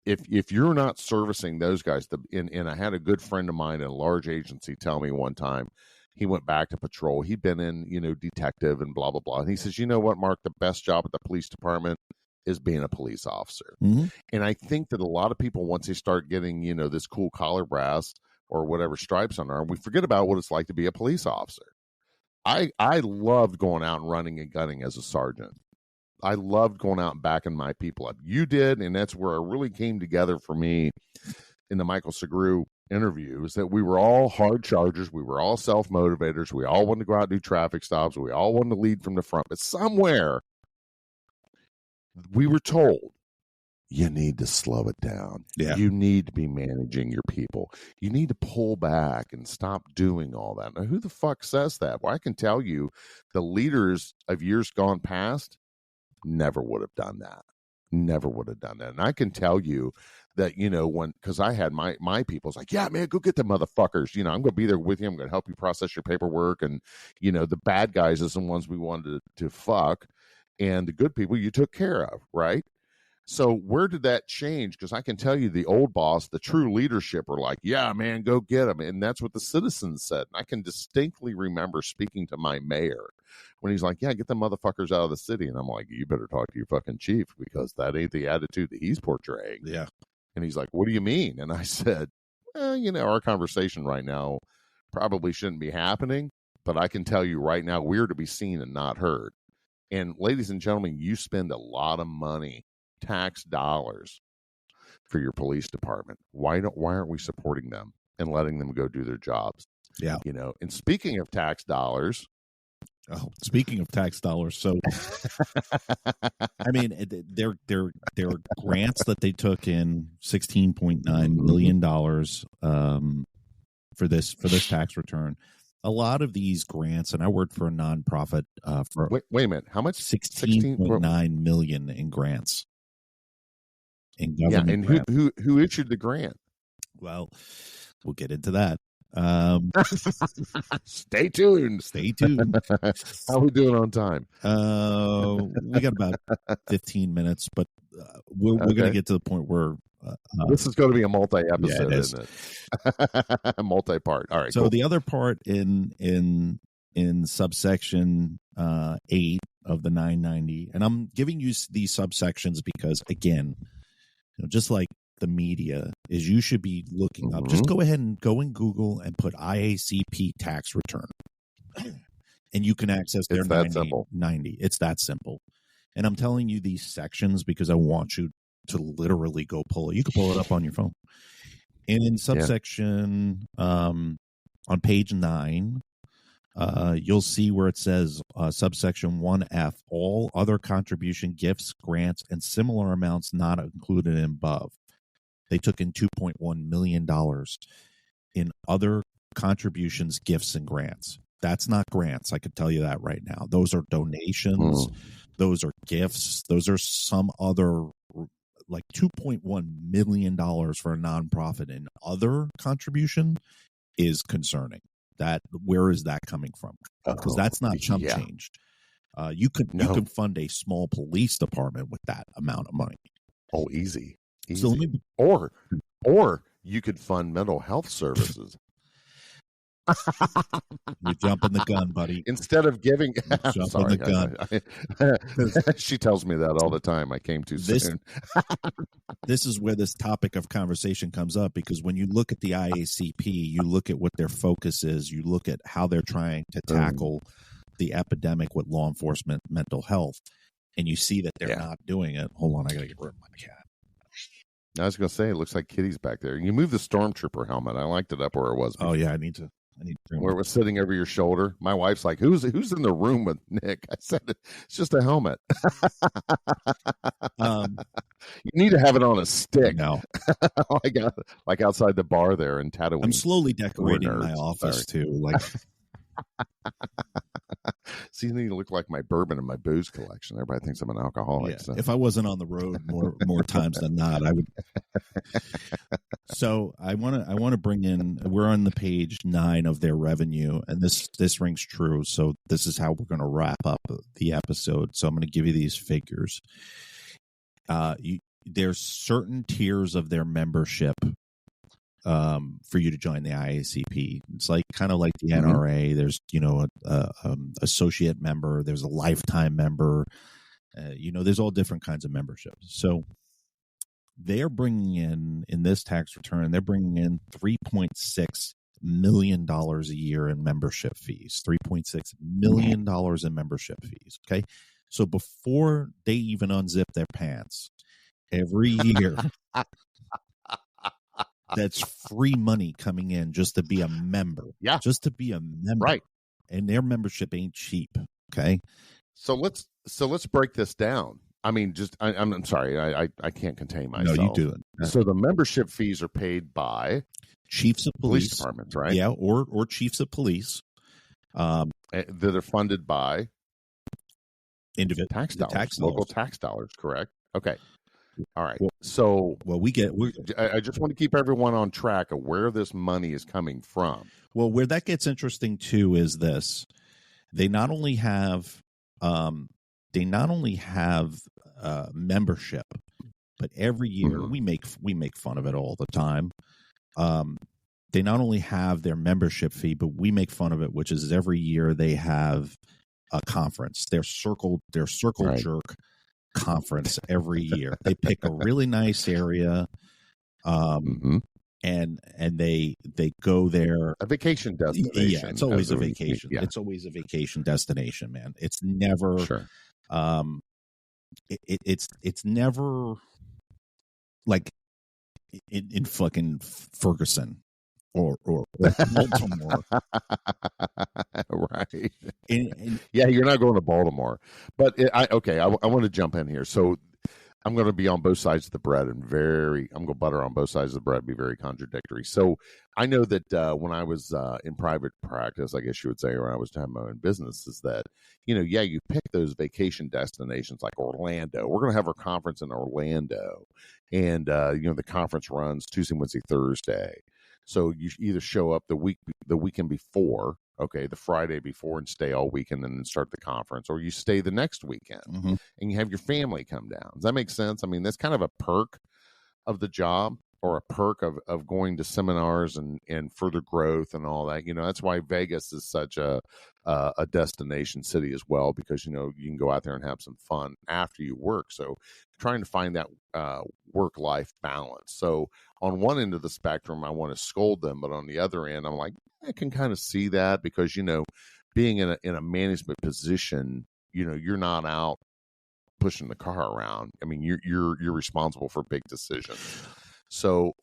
if you're not servicing those guys, and I had a good friend of mine in a large agency tell me one time, he went back to patrol. He'd been in, detective and blah, blah, blah. And he says, you know what, Mark, the best job at the police department is being a police officer. Mm-hmm. And I think that a lot of people, once they start getting, this cool collar brass or whatever stripes on their arm, we forget about what it's like to be a police officer. I loved going out and running and gunning as a sergeant. I loved going out and backing my people up. You did, and that's where it really came together for me in the Michael Segru interview, is that we were all hard chargers. We were all self-motivators. We all wanted to go out and do traffic stops. We all wanted to lead from the front. But somewhere we were told, you need to slow it down. Yeah. You need to be managing your people. You need to pull back and stop doing all that. Now, who the fuck says that? Well, I can tell you the leaders of years gone past never would have done that. Never would have done that. And I can tell you that, because I had my people's like, yeah, man, go get the motherfuckers. I'm going to be there with you. I'm going to help you process your paperwork. And, the bad guys is the ones we wanted to fuck. And the good people you took care of, right? So where did that change? Because I can tell you the old boss, the true leadership were like, yeah, man, go get them. And that's what the citizens said. And I can distinctly remember speaking to my mayor when he's like, yeah, get the motherfuckers out of the city. And I'm like, you better talk to your fucking chief, because that ain't the attitude that he's portraying. Yeah. And he's like, what do you mean? And I said, well, our conversation right now probably shouldn't be happening, but I can tell you right now, we're to be seen and not heard. And ladies and gentlemen, you spend a lot of money, tax dollars, for your police department. Why aren't we supporting them and letting them go do their jobs? Yeah. You know, and speaking of tax dollars. Oh, speaking of tax dollars, so I mean, their grants that they took in $16.9 million for this tax return. A lot of these grants, and I worked for a nonprofit for wait a minute, how much? $16.9 million in grants. In government and grants. who issued the grant? Well, we'll get into that. Stay tuned. How are we doing on time? We got about 15 minutes, but we're going to get to the point where this is going to be a multi-episode, isn't it? Multi-part. All right. So the other part in subsection 8 of the 990, and I'm giving you these subsections because, again, just like the media is, you should be looking up. Just go ahead and go in Google and put IACP tax return, and you can access their 90. It's that simple. And I'm telling you these sections because I want you to literally go pull it. You can pull it up on your phone. And in subsection on page 9, you'll see where it says subsection 1F, all other contribution, gifts, grants, and similar amounts not included in above. They took in $2.1 million in other contributions, gifts, and grants. That's not grants. I could tell you that right now. Those are donations. Those are gifts. Those are some other, like $2.1 million for a nonprofit in other contribution is concerning. Where is that coming from? Because that's not chump change. You can fund a small police department with that amount of money. Oh, easy. So or you could fund mental health services. You're jumping the gun, buddy. Instead of giving, jumping the gun. She tells me that all the time. I came too soon. This is where this topic of conversation comes up, because when you look at the IACP, you look at what their focus is, you look at how they're trying to tackle the epidemic with law enforcement mental health, and you see that they're not doing it. Hold on, I gotta get rid of my cat. I was gonna say, it looks like Kitty's back there. You moved the stormtrooper helmet. I liked it up where it was before. Oh yeah, I need to where it was sitting over your shoulder. My wife's like, who's in the room with Nick? I said, it's just a helmet. You need to have it on a stick. No. like outside the bar there in Tatooine. I'm slowly decorating my office too. Like, see, you look like my bourbon and my booze collection. Everybody thinks I'm an alcoholic. Yeah. So. If I wasn't on the road more times than not, I would. So I want to bring in. We're on the page 9 of their revenue, and this rings true. So this is how we're going to wrap up the episode. So I'm going to give you these figures. There's certain tiers of their membership for you to join the IACP. It's like kind of like the NRA. There's associate member. There's a lifetime member. There's all different kinds of memberships. So they're bringing in this tax return, they're bringing in $3.6 million a year in membership fees. $3.6 million in membership fees. Okay, so before they even unzip their pants, every year. That's free money coming in just to be a member. Yeah. Just to be a member. Right. And their membership ain't cheap. Okay. So let's break this down. I mean, I'm sorry, I can't contain myself. No, you do it. So the membership fees are paid by chiefs of police departments, right? Yeah, or chiefs of police. That are funded by individual tax dollars, local tax dollars, correct? Okay. All right. I just want to keep everyone on track of where this money is coming from. Well, where that gets interesting too is this: they not only have membership, but every year we make fun of it all the time. They not only have their membership fee, but we make fun of it, which is every year they have a conference. Their circle jerk conference every year. They pick a really nice area, and they go there. A vacation destination. Yeah, it's always a vacation. Yeah. It's always a vacation destination, man. It's never It's never like in fucking Ferguson or Baltimore. Right. And Yeah, you're not going to Baltimore. But I want to jump in here. So I'm going to be on both sides of the bread and I'm going to butter on both sides of the bread, be very contradictory. So I know that when I was in private practice, I guess you would say, when I was having my own business, is that, you pick those vacation destinations like Orlando. We're going to have our conference in Orlando. And, the conference runs Tuesday, Wednesday, Thursday. So you either show up the weekend before, the Friday before, and stay all weekend and then start the conference, or you stay the next weekend and you have your family come down. Does that make sense? I mean, that's kind of a perk of the job, or a perk of going to seminars and further growth and all that. That's why Vegas is such a destination city as well, because, you can go out there and have some fun after you work. So trying to find that work-life balance. So on one end of the spectrum, I want to scold them, but on the other end, I'm like, I can kind of see that, because, being in a management position, you're not out pushing the car around. I mean, you're responsible for big decisions. So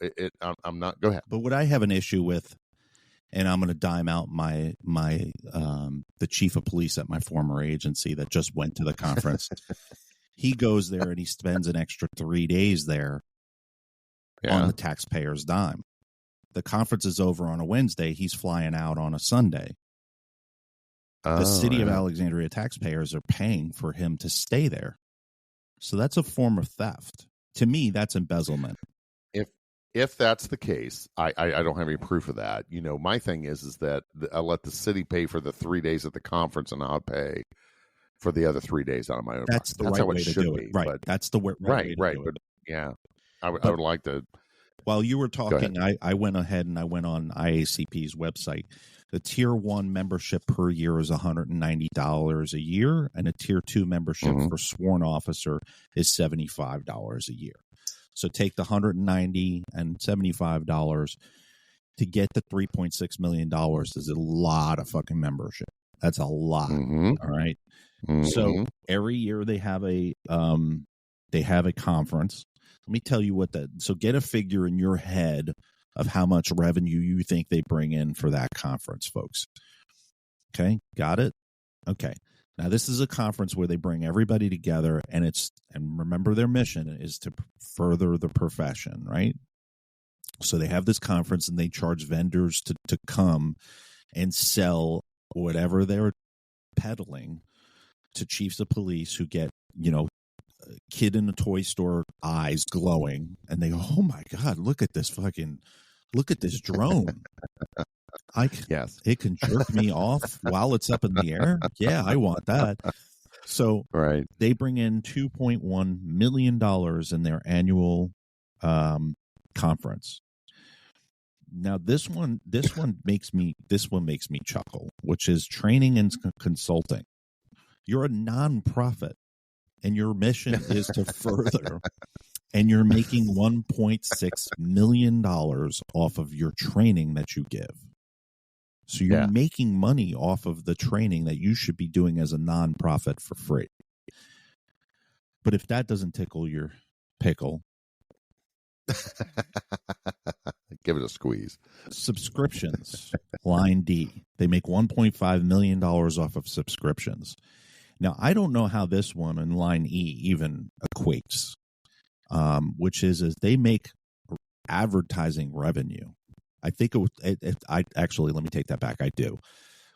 I'm not. Go ahead. But what I have an issue with, and I'm going to dime out my the chief of police at my former agency that just went to the conference. He goes there and he spends an extra 3 days there on the taxpayer's dime. The conference is over on a Wednesday. He's flying out on a Sunday. The city of Alexandria taxpayers are paying for him to stay there. So that's a form of theft. To me, that's embezzlement. If that's the case, I don't have any proof of that. My thing is that I let the city pay for the 3 days at the conference, and I'll pay for the other 3 days out of my own. That's the right way to do it. Right. But, that's the right way to do it. But yeah, I would like to. While you were talking, I went ahead and I went on IACP's website. The Tier 1 membership per year is $190 a year, and a Tier 2 membership for sworn officer is $75 a year. So take the $190 and $75 to get the $3.6 million is a lot of fucking membership. That's a lot. All right. So every year they have a conference. Let me tell you what so get a figure in your head of how much revenue you think they bring in for that conference, folks. Okay. Got it? Okay. Now, this is a conference where they bring everybody together, and remember, their mission is to further the profession, right? So they have this conference, and they charge vendors to come and sell whatever they're peddling to chiefs of police who get, kid in a toy store eyes glowing, and they go, "Oh my God, look at this drone." Yes, it can jerk me off while it's up in the air. Yeah, I want that. So they bring in $2.1 million in their annual conference. Now this one makes me chuckle, which is training and consulting. You're a nonprofit, and your mission is to further. And you're making $1.6 million off of your training that you give. So you're making money off of the training that you should be doing as a nonprofit for free. But if that doesn't tickle your pickle, give it a squeeze. Subscriptions, line D. They make $1.5 million off of subscriptions. Now, I don't know how this one in line E even equates, which is they make advertising revenue. I think I actually, let me take that back. I do.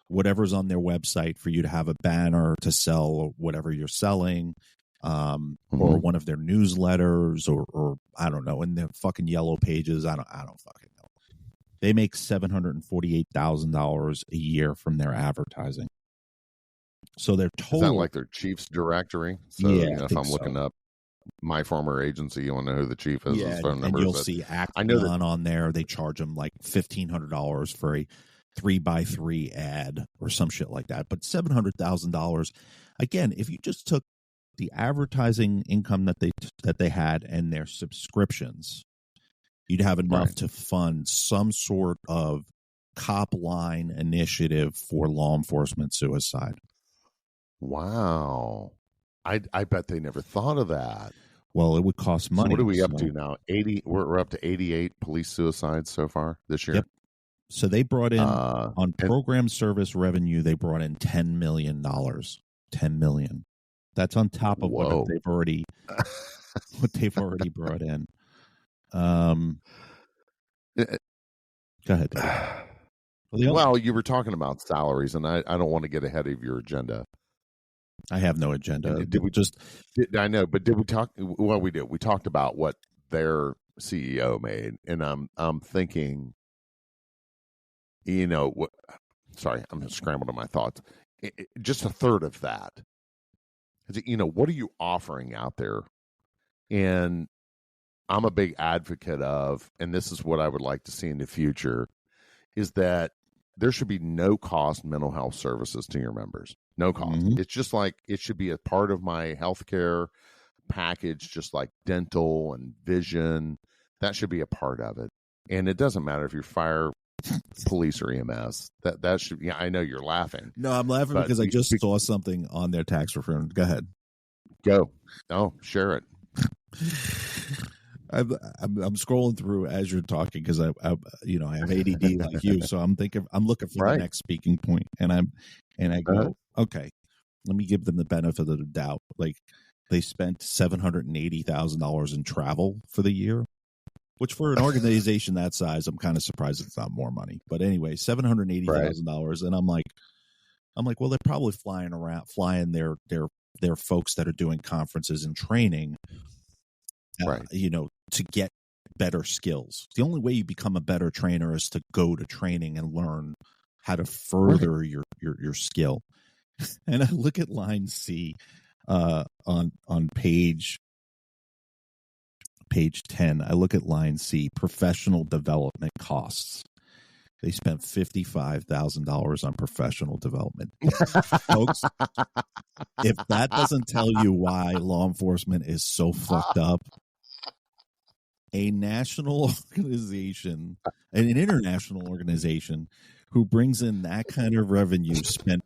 Whatever's on their website for you to have a banner to sell whatever you're selling, or one of their newsletters, or I don't know, in their fucking yellow pages. I don't fucking know. They make $748,000 a year from their advertising. So their total, is that like their chief's directory? So if I'm looking up my former agency, you want to know who the chief is, his phone number. And you'll see Acton on there. They charge them like $1,500 for a 3x3 ad or some shit like that. But $700,000, again, if you just took the advertising income that they had and their subscriptions, you'd have enough to fund some sort of cop line initiative for law enforcement suicide. Wow. I bet they never thought of that. Well, it would cost money. So what are we up to now? 80. We're up to 88 police suicides so far this year. Yep. So they brought in on program service revenue. They brought in $10 million. $10 million. That's on top of what they've already brought in. Go ahead, Dave. Well, you were talking about salaries, and I don't want to get ahead of your agenda. I have no agenda. I know, but did we talk? Well, we did. We talked about what their CEO made, and I'm thinking, sorry, I'm scrambled in my thoughts. Just a third of that. What are you offering out there? And I'm a big advocate of, and this is what I would like to see in the future, is that there should be no cost mental health services to your members. No cost. Mm-hmm. It's just like it should be a part of my healthcare package, just like dental and vision. That should be a part of it. And it doesn't matter if you're fire, police, or EMS. That should. Yeah, I know you're laughing. No, I'm laughing because I just saw something on their tax return. Go ahead. Go. Oh, share it. I'm scrolling through as you're talking because I have ADD like you, so I'm looking for the next speaking point, and I go, okay, let me give them the benefit of the doubt. Like they spent $780,000 in travel for the year, which for an organization that size, I'm kind of surprised it's not more money. But anyway, $780,000, and I'm like, well, they're probably flying their folks that are doing conferences and training. To get better skills. The only way you become a better trainer is to go to training and learn how to further your skill. And I look at line C on page 10. I look at line C, professional development costs. They spent $55,000 on professional development. Folks, if that doesn't tell you why law enforcement is so fucked up, a national organization, an international organization who brings in that kind of revenue spent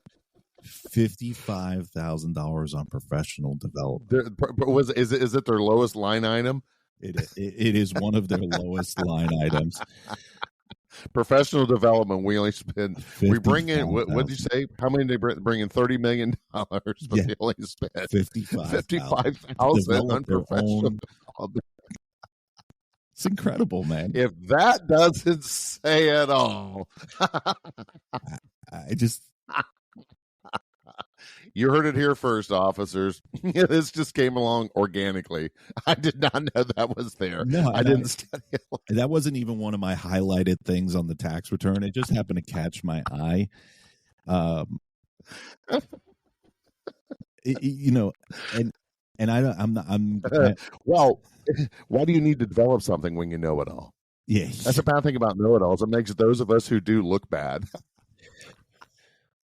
$55,000 on professional development. Is it their lowest line item? It is one of their lowest line items. Professional development. We only spend. We bring in. What did you say? How many they bring in? $30 million, but they only spend $55,000 on professional development. It's incredible, man. If that doesn't say it all, I just. You heard it here first, officers. This just came along organically. I did not know that was there. No, I didn't study it. That wasn't even one of my highlighted things on the tax return. It just happened to catch my eye. Well, why do you need to develop something when you know it all? Yeah, that's a bad thing about know-it-alls. It makes those of us who do look bad.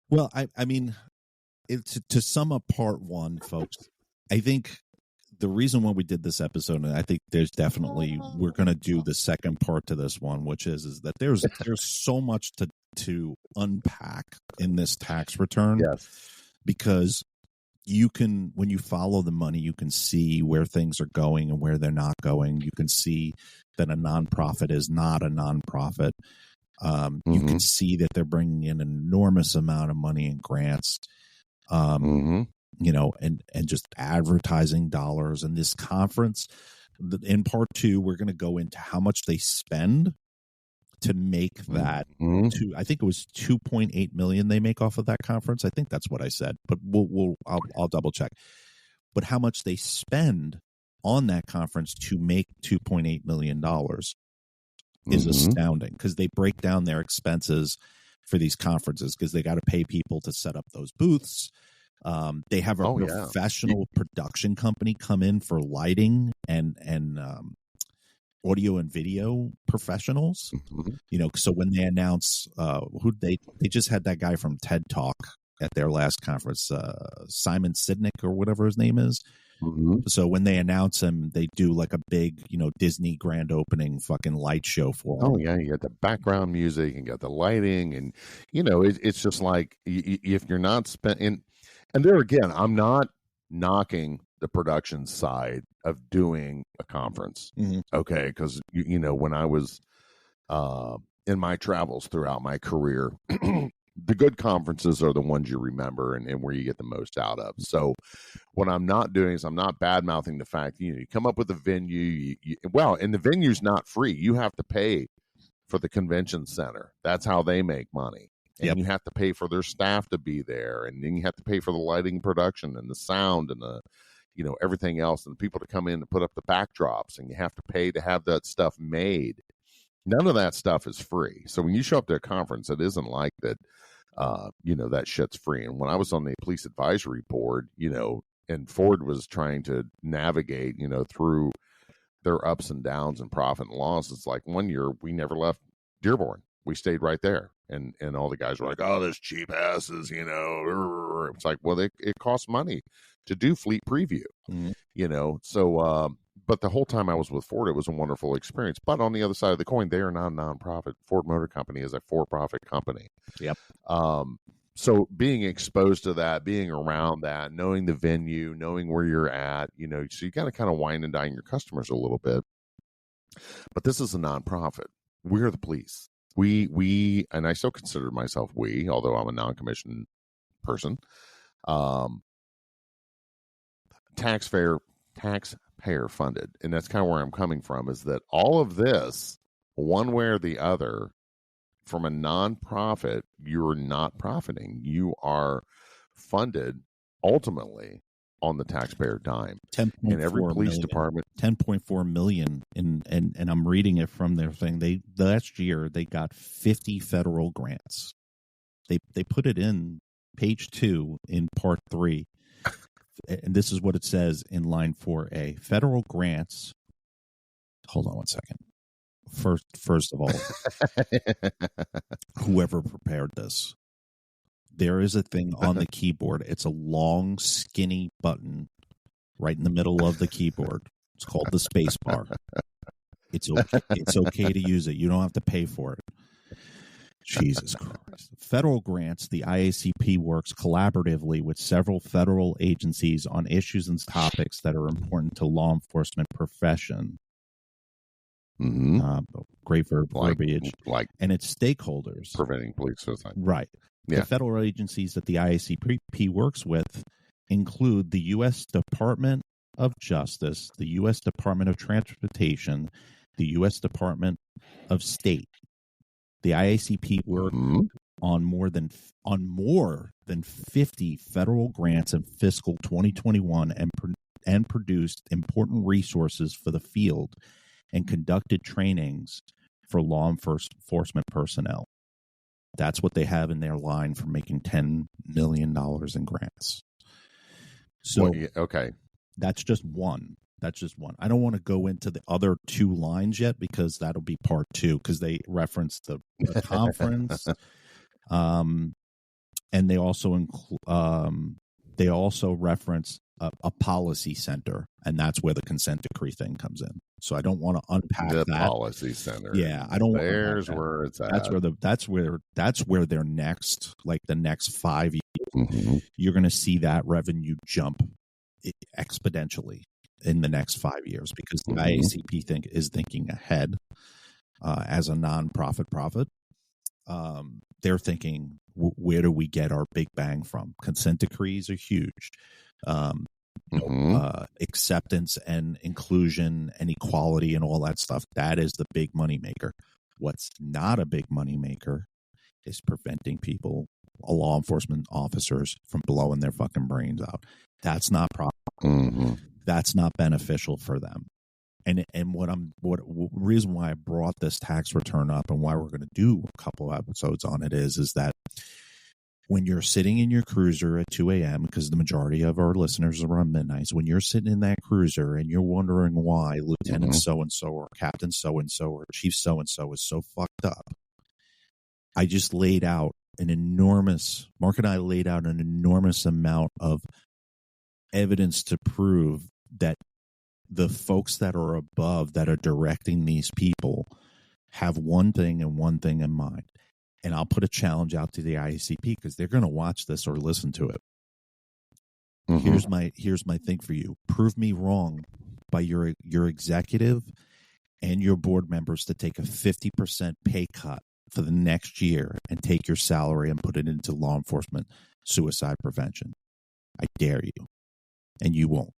Well, I mean, to sum up part one, folks, I think the reason why we did this episode, and I think there's definitely, we're going to do the second part to this one, which is that there's so much to unpack in this tax return. Yes. Because you can, when you follow the money, you can see where things are going and where they're not going. You can see that a nonprofit is not a nonprofit. You can see that they're bringing in an enormous amount of money in grants, and just advertising dollars. And this conference, in part two, we're going to go into how much they spend to make that. I think it was $2.8 million they make off of that conference. I think that's what I said, but I'll double check. But how much they spend on that conference to make $2.8 million is astounding, because they break down their expenses for these conferences because they got to pay people to set up those booths. They have a professional production company come in for lighting and audio and video professionals. So when they announce they just had that guy from TED Talk at their last conference, Simon Sinek or whatever his name is. So when they announce him, they do like a big, Disney grand opening fucking light show for him. Oh yeah, you got the background music and got the lighting, and it's just like if you're not spending. And there again, I'm not knocking the production side of doing a conference. Mhm. Okay, because you know, when I was in my travels throughout my career, the good conferences are the ones you remember and where you get the most out of. So what I'm not doing is I'm not bad mouthing the fact, you know, you come up with a venue, and the venue's not free. You have to pay for the convention center. That's how they make money. And Yep. you have to pay for their staff to be there. And then you have to pay for the lighting production and the sound and the, you know, everything else, and the people to come in and put up the backdrops, and you have to pay to have that stuff made. None of that stuff is free. So when you show up to a conference, it isn't like that, you know, that shit's free. And when I was on the police advisory board, you know, and Ford was trying to navigate, you know, through their ups and downs and profit and loss. It's like one year we never left Dearborn. We stayed right there. And all the guys were like, oh, this cheap asses, you know. It's like, well, it costs money to do fleet preview, you know. So, but the whole time I was with Ford, it was a wonderful experience. But on the other side of the coin, they are not a nonprofit. Ford Motor Company is a for-profit company. Yep. So being exposed to that, being around that, knowing the venue, knowing where you're at, you know, so you got to kind of wine and dine your customers a little bit. But this is a nonprofit. We're the police. We, and I still consider myself we, although I'm a non-commissioned person, taxpayer funded. And that's kind of where I'm coming from, is that all of this, one way or the other, from a nonprofit, you're not profiting. You are funded ultimately on the taxpayer dime. In every police department, 10.4 million, and I'm reading it from their thing. They last year they got 50 federal grants. They put it in page 2 in part 3, and this is what it says in line 4A. Federal grants. Hold on one second. First of all, whoever prepared this, there is a thing on the keyboard. It's a long, skinny button right in the middle of the keyboard. It's called the space bar. It's okay to use it. You don't have to pay for it. Jesus Christ. Federal grants, the IACP works collaboratively with several federal agencies on issues and topics that are important to law enforcement profession. Great verbiage. Like, and its stakeholders. Preventing police suicide. Right. Yeah. The federal agencies that the IACP works with include the U.S. Department of Justice, the U.S. Department of Transportation, the U.S. Department of State. The IACP worked on more than 50 federal grants in fiscal 2021 and produced important resources for the field and conducted trainings for law enforcement personnel. That's what they have in their line for making $10 million in grants. So, okay. That's just one. I don't want to go into the other 2 lines yet, because that'll be part 2, because they reference the conference. And they also reference a policy center, and that's where the consent decree thing comes in. So I don't want to unpack the that policy center. Yeah, I don't. There's where it's at. That's where they're next. Like the next 5 years, you're going to see that revenue jump exponentially in the next 5 years, because the IACP is thinking ahead as a nonprofit profit. They're thinking, where do we get our big bang from? Consent decrees are huge. Acceptance and inclusion and equality and all that stuff, that is the big money maker. What's not a big money maker is preventing people, law enforcement officers, from blowing their fucking brains out. That's not profitable. That's not beneficial for them. And reason why I brought this tax return up and why we're going to do a couple of episodes on it is that when you're sitting in your cruiser at 2 a.m., because the majority of our listeners are on midnights, when you're sitting in that cruiser and you're wondering why Lieutenant so-and-so or Captain so-and-so or Chief so-and-so is so fucked up, I just laid out Mark and I laid out an enormous amount of evidence to prove that the folks that are above, that are directing these people, have one thing and one thing in mind. And I'll put a challenge out to the IACP, because they're going to watch this or listen to it. Here's my thing for you. Prove me wrong by your executive and your board members to take a 50% pay cut for the next year and take your salary and put it into law enforcement suicide prevention. I dare you. And you won't.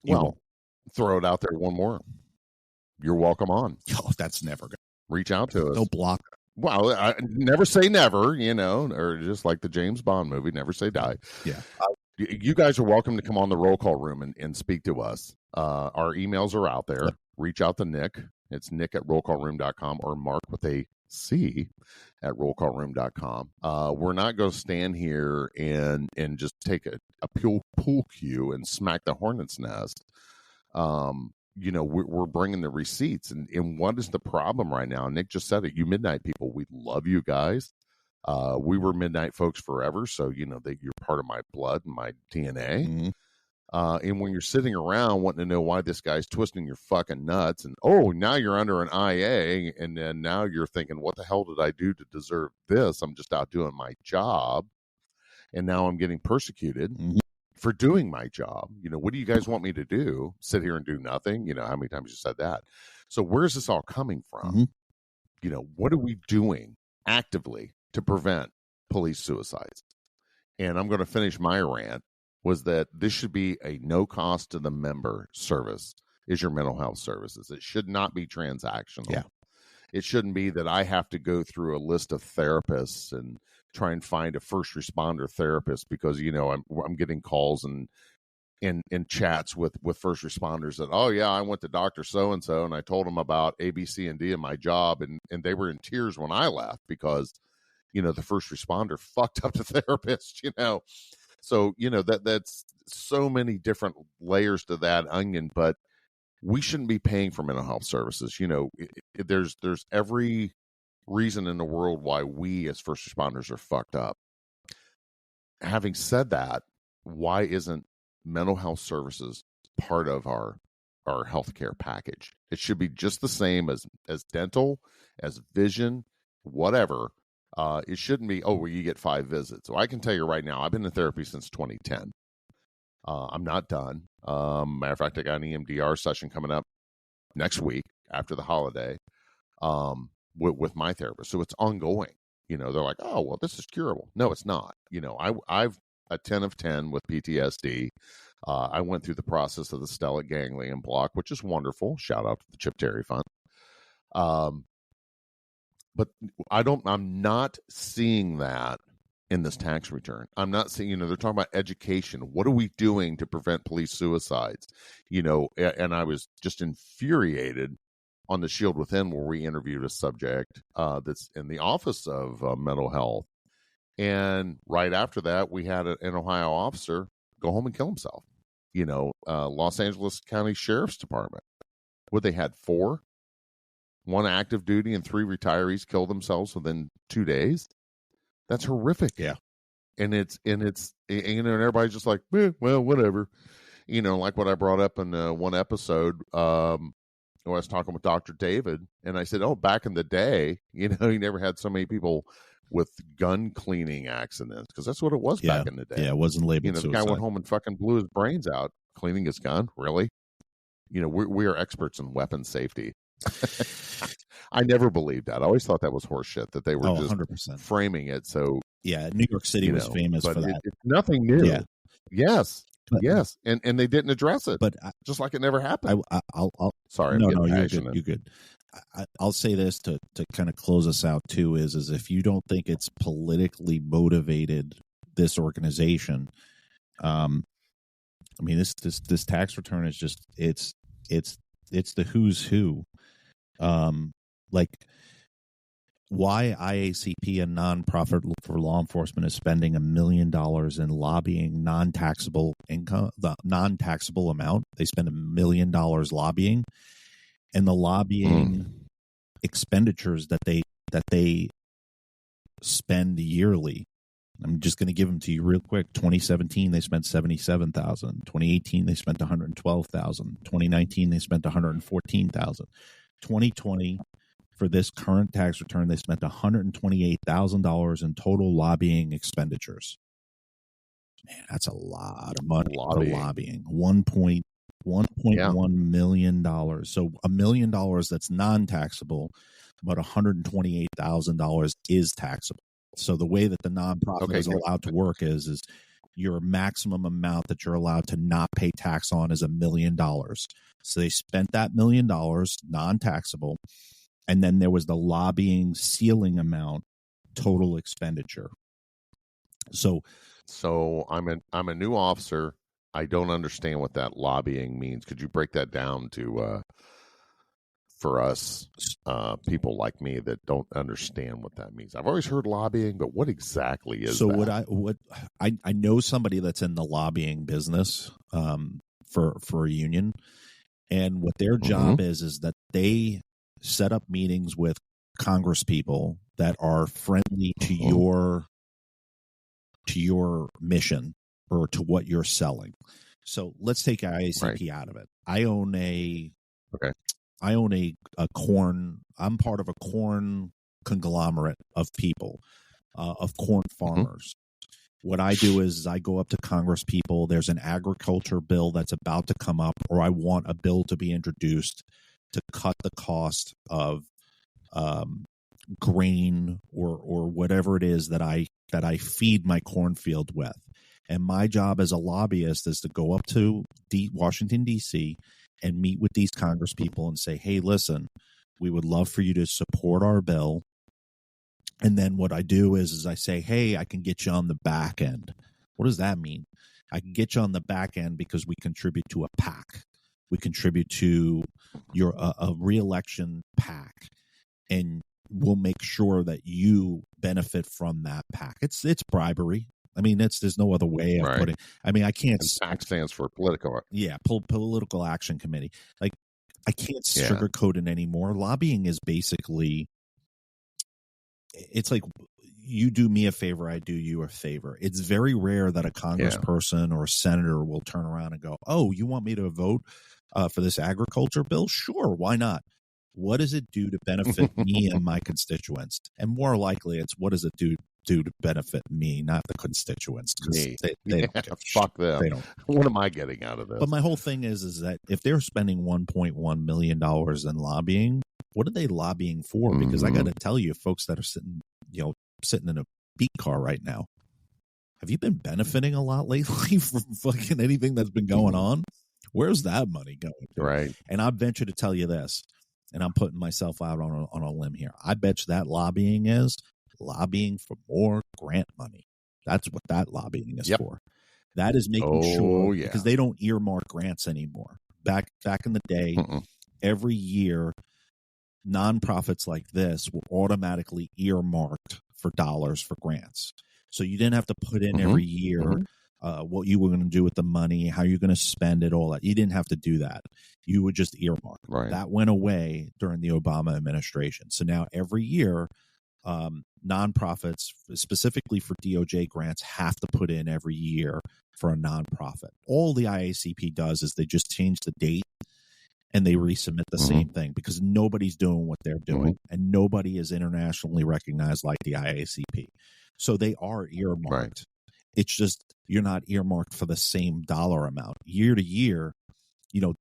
Well, throw it out there one more. You're welcome on. Oh, that's never going to reach out to us. No block. Well, I never say never, or just like the James Bond movie, never say die. Yeah. You guys are welcome to come on the roll call room and speak to us. Our emails are out there. Yep. Reach out to Nick. It's nick@rollcallroom.com or Mark with a C at rollcallroom.com. We're not going to stand here and just take a pool cue and smack the hornet's nest. We're bringing the receipts. And what is the problem right now? Nick just said it. You midnight people, we love you guys. We were midnight folks forever. So, that you're part of my blood and my DNA. Mm-hmm. And when you're sitting around wanting to know why this guy's twisting your fucking nuts and, now you're under an IA and then now you're thinking, what the hell did I do to deserve this? I'm just out doing my job. And now I'm getting persecuted for doing my job. What do you guys want me to do? Sit here and do nothing? How many times you said that? So where's this all coming from? What are we doing actively to prevent police suicides? And I'm going to finish my rant was that this should be a no cost to the member service is your mental health services. It should not be transactional. Yeah. It shouldn't be that I have to go through a list of therapists and try and find a first responder therapist because, I'm getting calls and chats with first responders that, I went to Dr. So-and-so and I told them about A, B, C, and D in my job. And they were in tears when I left because, the first responder fucked up the therapist, So, that's so many different layers to that onion, but we shouldn't be paying for mental health services. There's every reason in the world why we as first responders are fucked up. Having said that, why isn't mental health services part of our healthcare package? It should be just the same as dental, as vision, whatever. It shouldn't be, you get 5 visits. So I can tell you right now, I've been in therapy since 2010. I'm not done. Matter of fact, I got an EMDR session coming up next week after the holiday with my therapist. So it's ongoing. They're like, this is curable. No, it's not. I've a 10 of 10 with PTSD. I went through the process of the stellate ganglion block, which is wonderful. Shout out to the Chip Terry Fund. But I'm not seeing that in this tax return. I'm not seeing, they're talking about education. What are we doing to prevent police suicides? And I was just infuriated on the Shield Within where we interviewed a subject that's in the Office of Mental Health. And right after that, we had an Ohio officer go home and kill himself. Los Angeles County Sheriff's Department, where they had 4. 1 active duty and 3 retirees killed themselves within 2 days. That's horrific. Yeah. And everybody's just like, well, whatever. Like what I brought up in one episode, where I was talking with Dr. David, and I said, back in the day, he never had so many people with gun cleaning accidents, because that's what it was back in the day. Yeah, it wasn't labeled suicide. The guy went home and fucking blew his brains out cleaning his gun. Really? We are experts in weapon safety. I never believed that. I always thought that was horseshit, that they were just 100%. framing it. So yeah, New York City was famous for that. It's nothing new. Yeah. Yes. Yes. And they didn't address it. But just like it never happened. I'll sorry. No, you're good. You're good. I'll say this to kind of close us out too is if you don't think it's politically motivated, this organization, this tax return is just it's the who's who. Why IACP, a nonprofit for law enforcement, is spending $1 million in lobbying non-taxable income, the non-taxable amount. They spend $1 million lobbying, and the lobbying expenditures that they spend yearly. I'm just going to give them to you real quick. 2017, they spent $77,000. 2018, they spent $112,000. 2019, they spent $114,000. 2020, for this current tax return, they spent $128,000 in total lobbying expenditures. Man, that's a lot of money for Lobbying. lobbying. $1.1 million. So $1 million that's non-taxable, but $128,000 is taxable. So the way that the nonprofit is allowed to work is your maximum amount that you're allowed to not pay tax on is $1 million. So they spent that $1 million non-taxable, and then there was the lobbying ceiling amount total expenditure. So I'm a new officer. I don't understand what that lobbying means. Could you break that down to for us people like me that don't understand what that means? I've always heard lobbying, but what exactly is that? What I know somebody that's in the lobbying business for a union, and what their job is that they set up meetings with Congress people that are friendly to your mission or to what you're selling. So let's take IACP out of it. I own a corn. I'm part of a corn conglomerate of people, of corn farmers. What I do is I go up to Congress people. There's an agriculture bill that's about to come up, or I want a bill to be introduced to cut the cost of grain or whatever it is that I feed my cornfield with. And my job as a lobbyist is to go up to Washington, D.C., and meet with these Congress people and say, hey, listen, we would love for you to support our bill. And then what I do is I say, hey, I can get you on the back end. What does that mean? I can get you on the back end because we contribute to a PAC. We contribute to a re-election PAC. And we'll make sure that you benefit from that PAC. It's bribery. I mean, there's no other way of putting it. I mean, I can't. And PAC stands for political. Yeah, political action committee. Like, I can't sugarcoat it anymore. Lobbying is basically, it's like you do me a favor, I do you a favor. It's very rare that a congressperson or a senator will turn around and go, "Oh, you want me to vote for this agriculture bill? Sure, why not? What does it do to benefit me and my constituents?" And more likely, it's what does it do to benefit me, not the constituents. Me. They don't give fuck them. They don't. What am I getting out of this? But my whole thing is that if they're spending $1.1 million in lobbying, what are they lobbying for? Because I got to tell you, folks that are sitting in a beat car right now, have you been benefiting a lot lately from fucking anything that's been going on? Where's that money going to? Right. And I venture to tell you this, and I'm putting myself out on a limb here. I bet you that lobbying is lobbying for more grant money. That's what that lobbying is for. That is making sure, because they don't earmark grants anymore. Back in the day, every year, nonprofits like this were automatically earmarked for dollars for grants. So you didn't have to put in every year what you were going to do with the money, how you're going to spend it, all that. You didn't have to do that. You would just earmark. Right. That went away during the Obama administration. So now every year, nonprofits, specifically for DOJ grants, have to put in every year for a nonprofit. All the IACP does is they just change the date and they resubmit the same thing, because nobody's doing what they're doing and nobody is internationally recognized like the IACP. So they are earmarked. Right. It's just you're not earmarked for the same dollar amount. Year to year,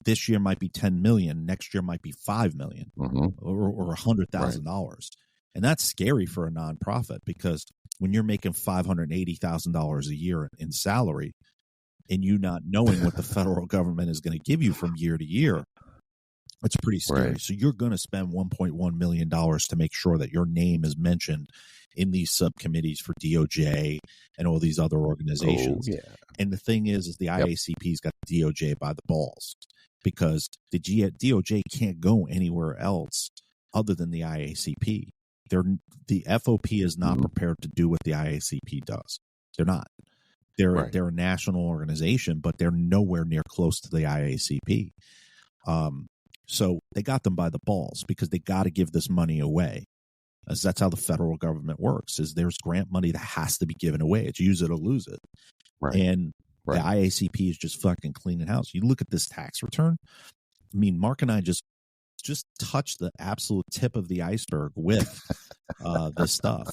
this year might be 10 million, next year might be 5 million or $100,000. And that's scary for a nonprofit, because when you're making $580,000 a year in salary and you not knowing what the federal government is going to give you from year to year, it's pretty scary. Right. So you're going to spend $1.1 million to make sure that your name is mentioned in these subcommittees for DOJ and all these other organizations. Oh, yeah. And the thing is the IACP's got the DOJ by the balls, because the DOJ can't go anywhere else other than the IACP. The FOP is not prepared to do what the IACP does. They're not. They're a national organization, but they're nowhere near close to the IACP. So they got them by the balls, because they got to give this money away. As that's how the federal government works, is there's grant money that has to be given away. It's use it or lose it. Right. And the IACP is just fucking cleaning house. You look at this tax return. I mean, Mark and I just touched the absolute tip of the iceberg with this stuff.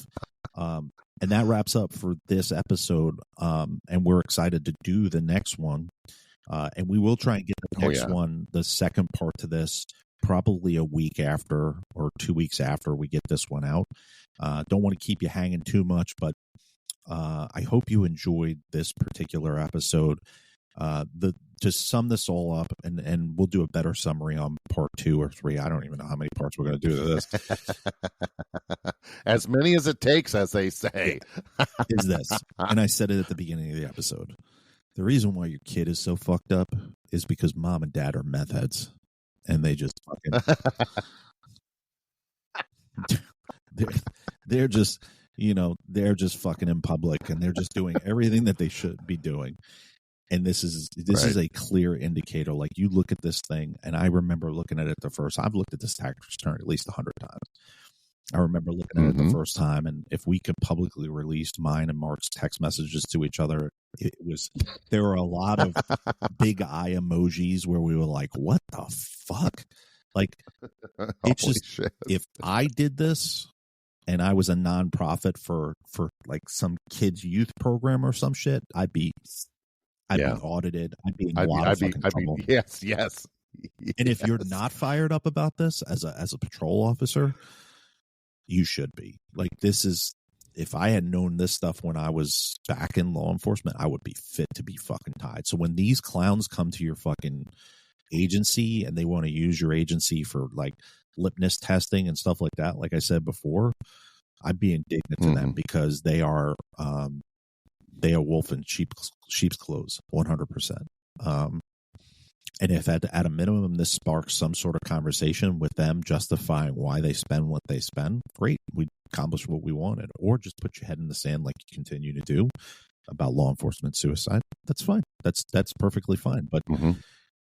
And that wraps up for this episode. And we're excited to do the next one. And we will try and get the next one, the second part to this, probably a week after or 2 weeks after we get this one out. Don't want to keep you hanging too much, but I hope you enjoyed this particular episode. To sum this all up, and we'll do a better summary on part 2 or 3. I don't even know how many parts we're going to do to this. As many as it takes, as they say. Is this. And I said it at the beginning of the episode. The reason why your kid is so fucked up is because mom and dad are meth heads. And they just fucking... they're just, they're just fucking in public, and they're just doing everything that they should be doing. And this is a clear indicator. Like, you look at this thing, and I remember looking at it I've looked at this tax return at least 100 times. I remember looking at it the first time, and if we could publicly release mine and Mark's text messages to each other, there were a lot of big eye emojis where we were like, what the fuck? Like, it's just, shit. If I did this and I was a nonprofit for like some kids youth program or some shit, I'd be audited. I'd be in a lot of fucking trouble. Yes. And if you're not fired up about this as a patrol officer, you should be. Like, this is, if I had known this stuff when I was back in law enforcement, I would be fit to be fucking tied. So when these clowns come to your fucking agency and they want to use your agency for like lipness testing and stuff like that, like I said before, I'd be indignant to them, because they are wolf in sheep's clothes, 100%. And if at a minimum this sparks some sort of conversation with them justifying why they spend what they spend, great, we accomplished what we wanted. Or just put your head in the sand like you continue to do about law enforcement suicide. That's fine. That's perfectly fine. But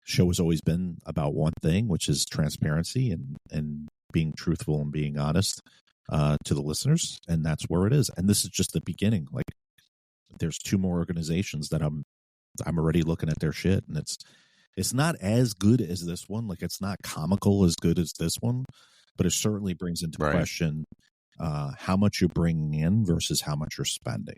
show has always been about one thing, which is transparency and being truthful and being honest to the listeners. And that's where it is. And this is just the beginning. Like, there's 2 more organizations that I'm already looking at their shit, and it's not as good as this one. Like, it's not comical as good as this one, but it certainly brings into question how much you're bringing in versus how much you're spending.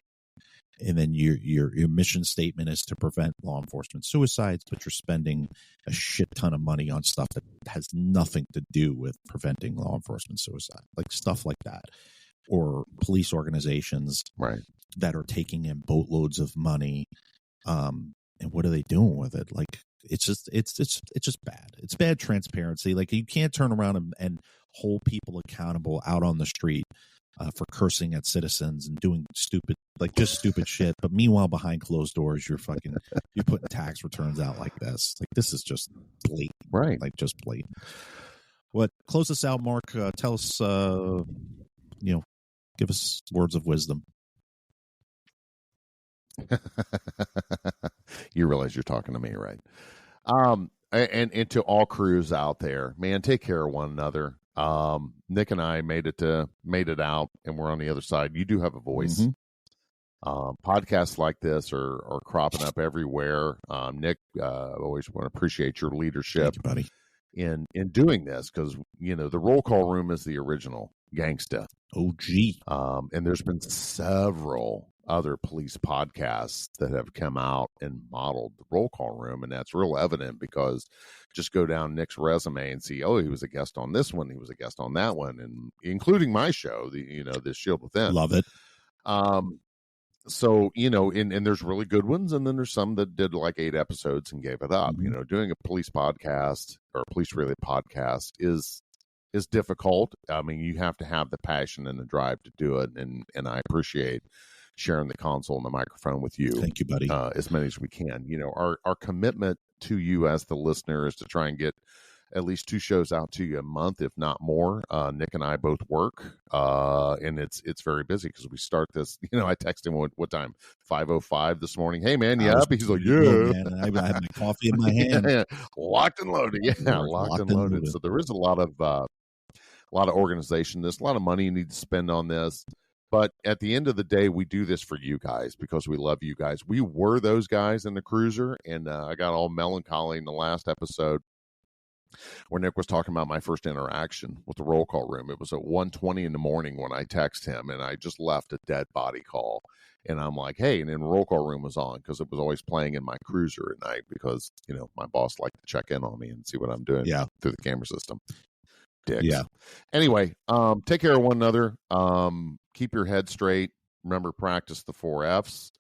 And then your mission statement is to prevent law enforcement suicides, but you're spending a shit ton of money on stuff that has nothing to do with preventing law enforcement suicide, like stuff like that. Or police organizations that are taking in boatloads of money. And what are they doing with it? Like, it's just bad. It's bad transparency. Like, you can't turn around and hold people accountable out on the street for cursing at citizens and doing stupid shit. But meanwhile, behind closed doors, you're putting tax returns out like this. Like, this is just blatant. Right. Like, just blatant. What? Close us out, Mark. Tell us, give us words of wisdom. You realize you're talking to me, right? And to all crews out there, man, take care of one another. Nick and I made it out, and we're on the other side. You do have a voice. Podcasts like this are cropping up everywhere. Nick, I always want to appreciate your leadership. Thank you, buddy. In doing this, because the Roll Call Room is the original gangsta OG. And there's been several other police podcasts that have come out and modeled the Roll Call Room, and that's real evident, because just go down Nick's resume and see, he was a guest on this one, he was a guest on that one, and including my show, this Shield Within. Love it. So, and there's really good ones, and then there's some that did like 8 episodes and gave it up. Doing a police podcast or a police-related podcast is difficult. I mean, you have to have the passion and the drive to do it, and I appreciate sharing the console and the microphone with you. Thank you, buddy. As many as we can. Our commitment to you as the listener is to try and get at least 2 shows out to you a month, if not more. Nick and I both work, and it's very busy because we start this. I text him what time? 5:05 this morning. Hey man, you up? He's like, yeah. Man, I have my coffee in my hand. Locked and loaded. Yeah, locked and loaded. So there is a lot of organization. There's a lot of money you need to spend on this. But at the end of the day, we do this for you guys because we love you guys. We were those guys in the cruiser, and I got all melancholy in the last episode where Nick was talking about my first interaction with the roll call room. It was at 1:20 in the morning when I text him, and I just left a dead body call. And I'm like, hey, and then roll call room was on because it was always playing in my cruiser at night because, my boss liked to check in on me and see what I'm doing through the camera system. Dicks. Yeah. Anyway, take care of one another. Keep your head straight. Remember, practice the 4 F's: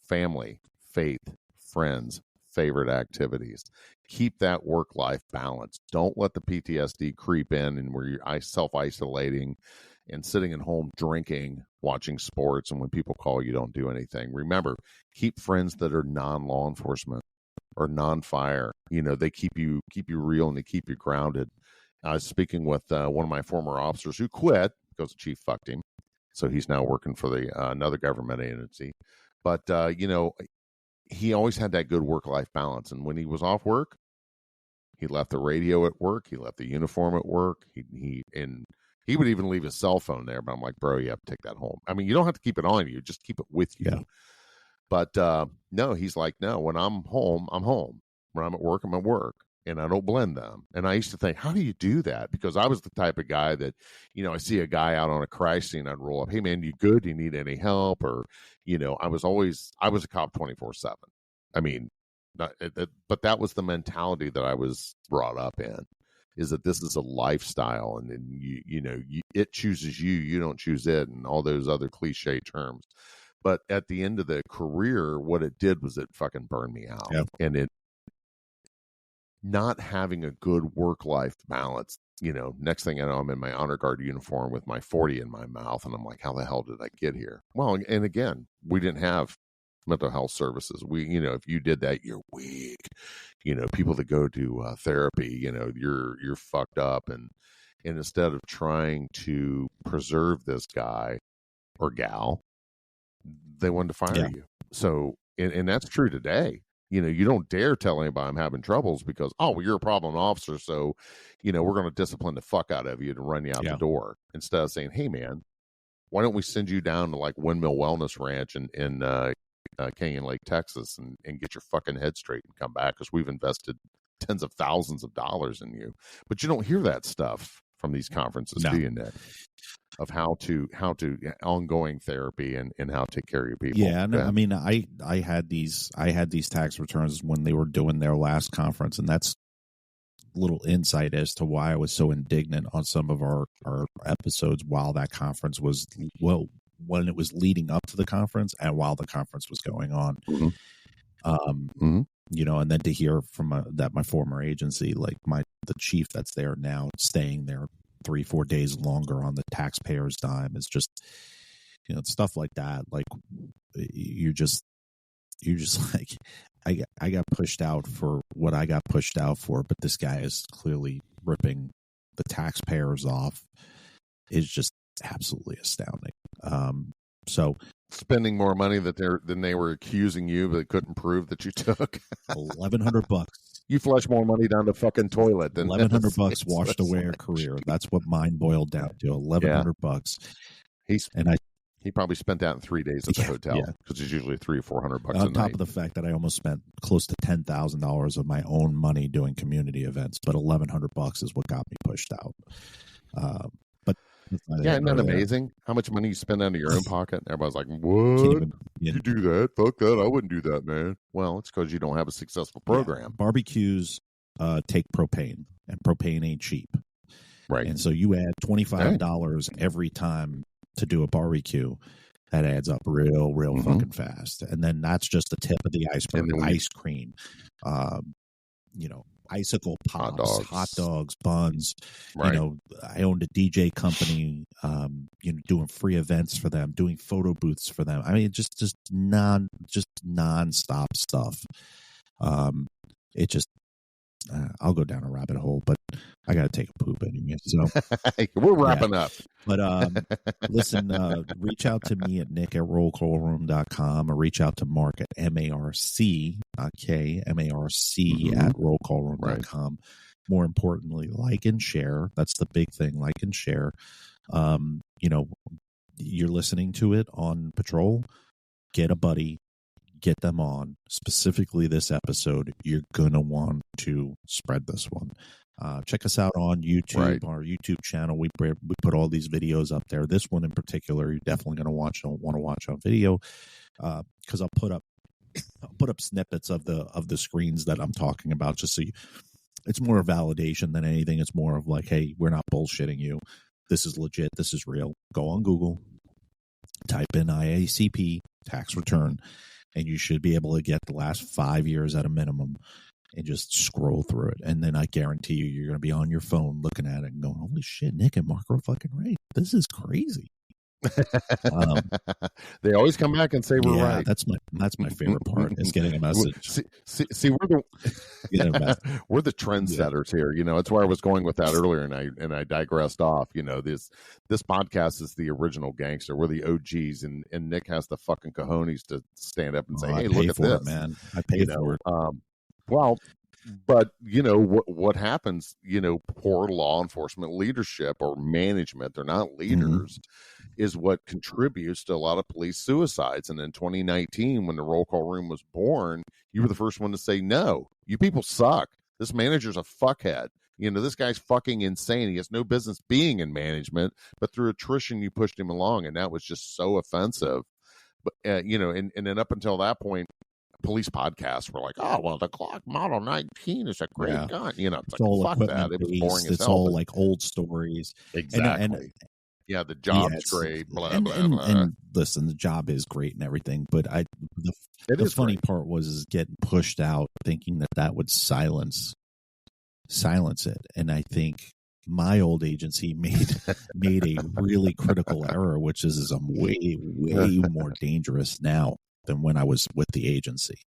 family, faith, friends, favorite activities. Keep that work-life balance. Don't let the PTSD creep in and where you're self-isolating and sitting at home drinking, watching sports, and when people call you don't do anything. Remember, keep friends that are non-law enforcement or non-fire. They keep you real and they keep you grounded. I was speaking with one of my former officers who quit because the chief fucked him. So he's now working for another government agency. But, he always had that good work-life balance. And when he was off work, he left the radio at work. He left the uniform at work. He would even leave his cell phone there. But I'm like, bro, you have to take that home. I mean, you don't have to keep it on you. Just keep it with you. Yeah. But no, he's like, no, when I'm home, I'm home. When I'm at work, I'm at work. And I don't blend them. And I used to think, how do you do that? Because I was the type of guy that, I see a guy out on a crime scene, I'd roll up, hey man, you good? Do you need any help? Or, I was a cop 24/7. I mean, but that was the mentality that I was brought up in, is that this is a lifestyle, and then it chooses you, you don't choose it, and all those other cliche terms. But at the end of the career, what it did was it fucking burned me out. Yeah. And it, not having a good work-life balance, next thing I know, I'm in my honor guard uniform with my 40 in my mouth, and I'm like, how the hell did I get here? Well, and again, we didn't have mental health services. We, if you did that, you're weak. People that go to therapy, you're fucked up, and instead of trying to preserve this guy or gal, they wanted to fire you. So, and that's true today. You don't dare tell anybody I'm having troubles because, well, you're a problem officer. So, we're going to discipline the fuck out of you to run you out the door, instead of saying, hey man, why don't we send you down to like Windmill Wellness Ranch in Canyon Lake, Texas, and get your fucking head straight and come back, because we've invested tens of thousands of dollars in you. But you don't hear that stuff from these conferences, do you, Nick? Of how to ongoing therapy and how to take care of your people. Yeah, no, I mean, I had these tax returns when they were doing their last conference, and that's a little insight as to why I was so indignant on some of our episodes while that conference was, well, when it was leading up to the conference and while the conference was going on. Mm-hmm. And then to hear from that my former agency, like the chief that's there now, staying there 3-4 days longer on the taxpayer's dime, is just, stuff like that. Like you're just like, I got pushed out for what I got pushed out for, but this guy is clearly ripping the taxpayers off. Is just absolutely astounding. So spending more money than they were accusing you, but couldn't prove that you took. $1,100. You flush more money down the fucking toilet than $1,100 washed away a career. That's what mine boiled down to. $1,100. He probably spent that in 3 days at the hotel, because it's usually $300 or $400 a night. On top of the fact that I almost spent close to $10,000 of my own money doing community events, but $1,100 is what got me pushed out. But isn't that amazing? How much money you spend out of your own pocket? Everybody's like, "What? You do that? Fuck that! I wouldn't do that, man." Well, it's because you don't have a successful program. Yeah. Barbecues take propane, and propane ain't cheap, right? And so you add $25 every time to do a barbecue. That adds up real fucking fast. And then that's just the tip of the iceberg. Ice cream, icicle pops, hot dogs, buns. Right. I owned a DJ company, doing free events for them, doing photo booths for them. I mean, just nonstop stuff. It just, I'll go down a rabbit hole, but I got to take a poop anyway. So we're wrapping up. But listen, reach out to me at nick@rollcallroom.com, or reach out to Mark at MARC, not K, MARC at rollcallroom.com. Right. More importantly, like and share. That's the big thing. Like and share. You're listening to it on patrol. Get a buddy. Get them on. Specifically this episode, you're going to want to spread this one. Check us out on YouTube, our YouTube channel. We put all these videos up there. This one in particular, you're definitely going to want to watch on video, because I'll put up snippets of the screens that I'm talking about, just so it's more a validation than anything. It's more of like, hey, we're not bullshitting you. This is legit. This is real. Go on Google, type in IACP tax return, and you should be able to get the last 5 years at a minimum and just scroll through it. And then I guarantee you're going to be on your phone looking at it and going, holy shit, Nick and Mark are fucking right. This is crazy. They always come back and say we're right. That's my favorite part, is getting a message. See we're the trendsetters here. That's where I was going with that earlier, and I digressed off. This podcast is the original gangster. We're the OGs, and Nick has the fucking cojones to stand up and say, "Hey, look at this, man! I paid for it." Well, but what happens? Poor law enforcement leadership or management, they're not leaders, is what contributes to a lot of police suicides. And in 2019, when the roll call room was born, you were the first one to say, no, you people suck. This manager's a fuckhead. This guy's fucking insane. He has no business being in management, but through attrition, you pushed him along. And that was just so offensive. But, and then up until that point, police podcasts were like, oh, well, the Glock Model 19 is a great gun. It's all like, fuck that. It was boring as hell. It's all like old stories. Exactly. And yeah, the job's great. Blah, blah, blah. And listen, the job is great and everything, but the funny part was getting pushed out, thinking that would silence it. And I think my old agency made a really critical error, which is I'm way more dangerous now than when I was with the agency.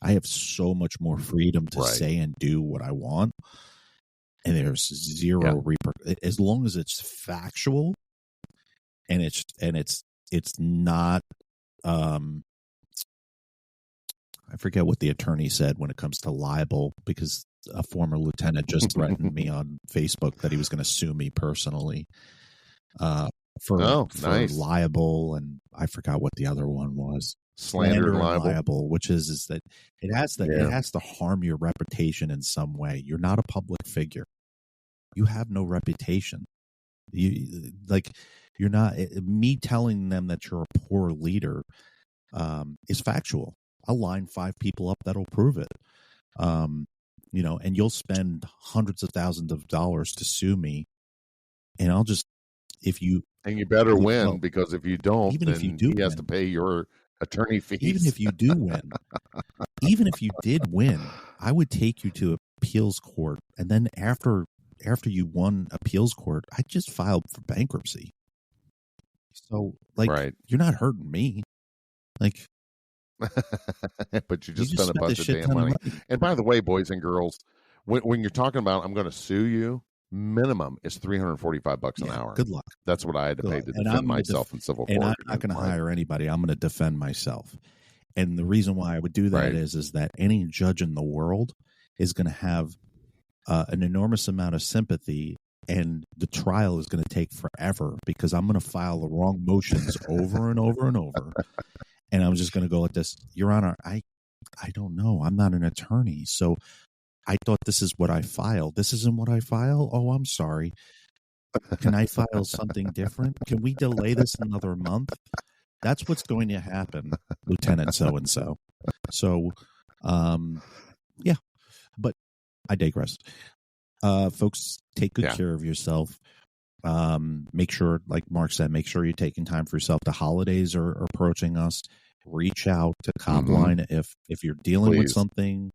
I have so much more freedom to say and do what I want, and there's zero as long as it's factual and it's not I forget what the attorney said when it comes to libel, because a former lieutenant just threatened me on Facebook that he was going to sue me personally for libel, and I forgot what the other one was. Slander and libel, which is that it has to harm your reputation in some way. You're not a public figure. You have no reputation. You're not. Me telling them that you're a poor leader is factual. I'll line 5 people up that'll prove it. And you'll spend hundreds of thousands of dollars to sue me, and I'll just and you better win, because if you don't, even if you do, he has to pay your attorney fees. Even if you do win, even if you did win, I would take you to appeals court, and then after you won appeals court, I just filed for bankruptcy. So, you're not hurting me, but you just spent a bunch of damn money. And by the way, boys and girls, when you're talking about I'm going to sue you, minimum is $345 an hour. Good luck. That's what I had to pay to defend myself in civil court. And I'm not going to hire anybody. I'm going to defend myself. And the reason why I would do that is that any judge in the world is going to have an enormous amount of sympathy, and the trial is going to take forever because I'm going to file the wrong motions over and over and over. And I'm just going to go like this, Your Honor, I don't know. I'm not an attorney. So I thought this is what I filed. This isn't what I file? Oh, I'm sorry. Can I file something different? Can we delay this another month? That's what's going to happen, Lieutenant so-and-so. So, but I digress. Folks, take good care of yourself. Make sure, like Mark said, make sure you're taking time for yourself. The holidays are approaching us. Reach out to Copline if you're dealing with something.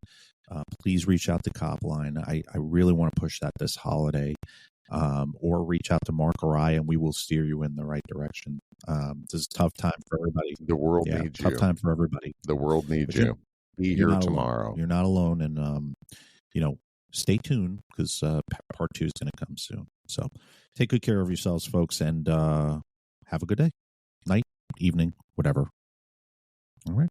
Please reach out to Copline. I really want to push that this holiday. Or reach out to Mark or I, and we will steer you in the right direction. This is a tough time for everybody. The world needs you. Tough time for everybody. The world needs you. Be here tomorrow. Alone. You're not alone, and stay tuned because part 2 is going to come soon. So take good care of yourselves, folks, and have a good day, night, evening, whatever. All right.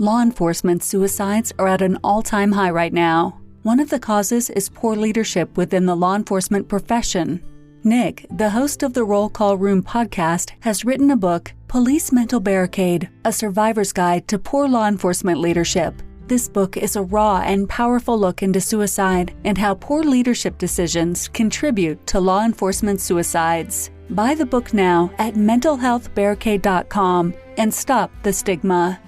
Law enforcement suicides are at an all-time high right now. One of the causes is poor leadership within the law enforcement profession. Nick, the host of the Roll Call Room podcast, has written a book, Police Mental Barricade, A Survivor's Guide to Poor Law Enforcement Leadership. This book is a raw and powerful look into suicide and how poor leadership decisions contribute to law enforcement suicides. Buy the book now at mentalhealthbarricade.com and stop the stigma.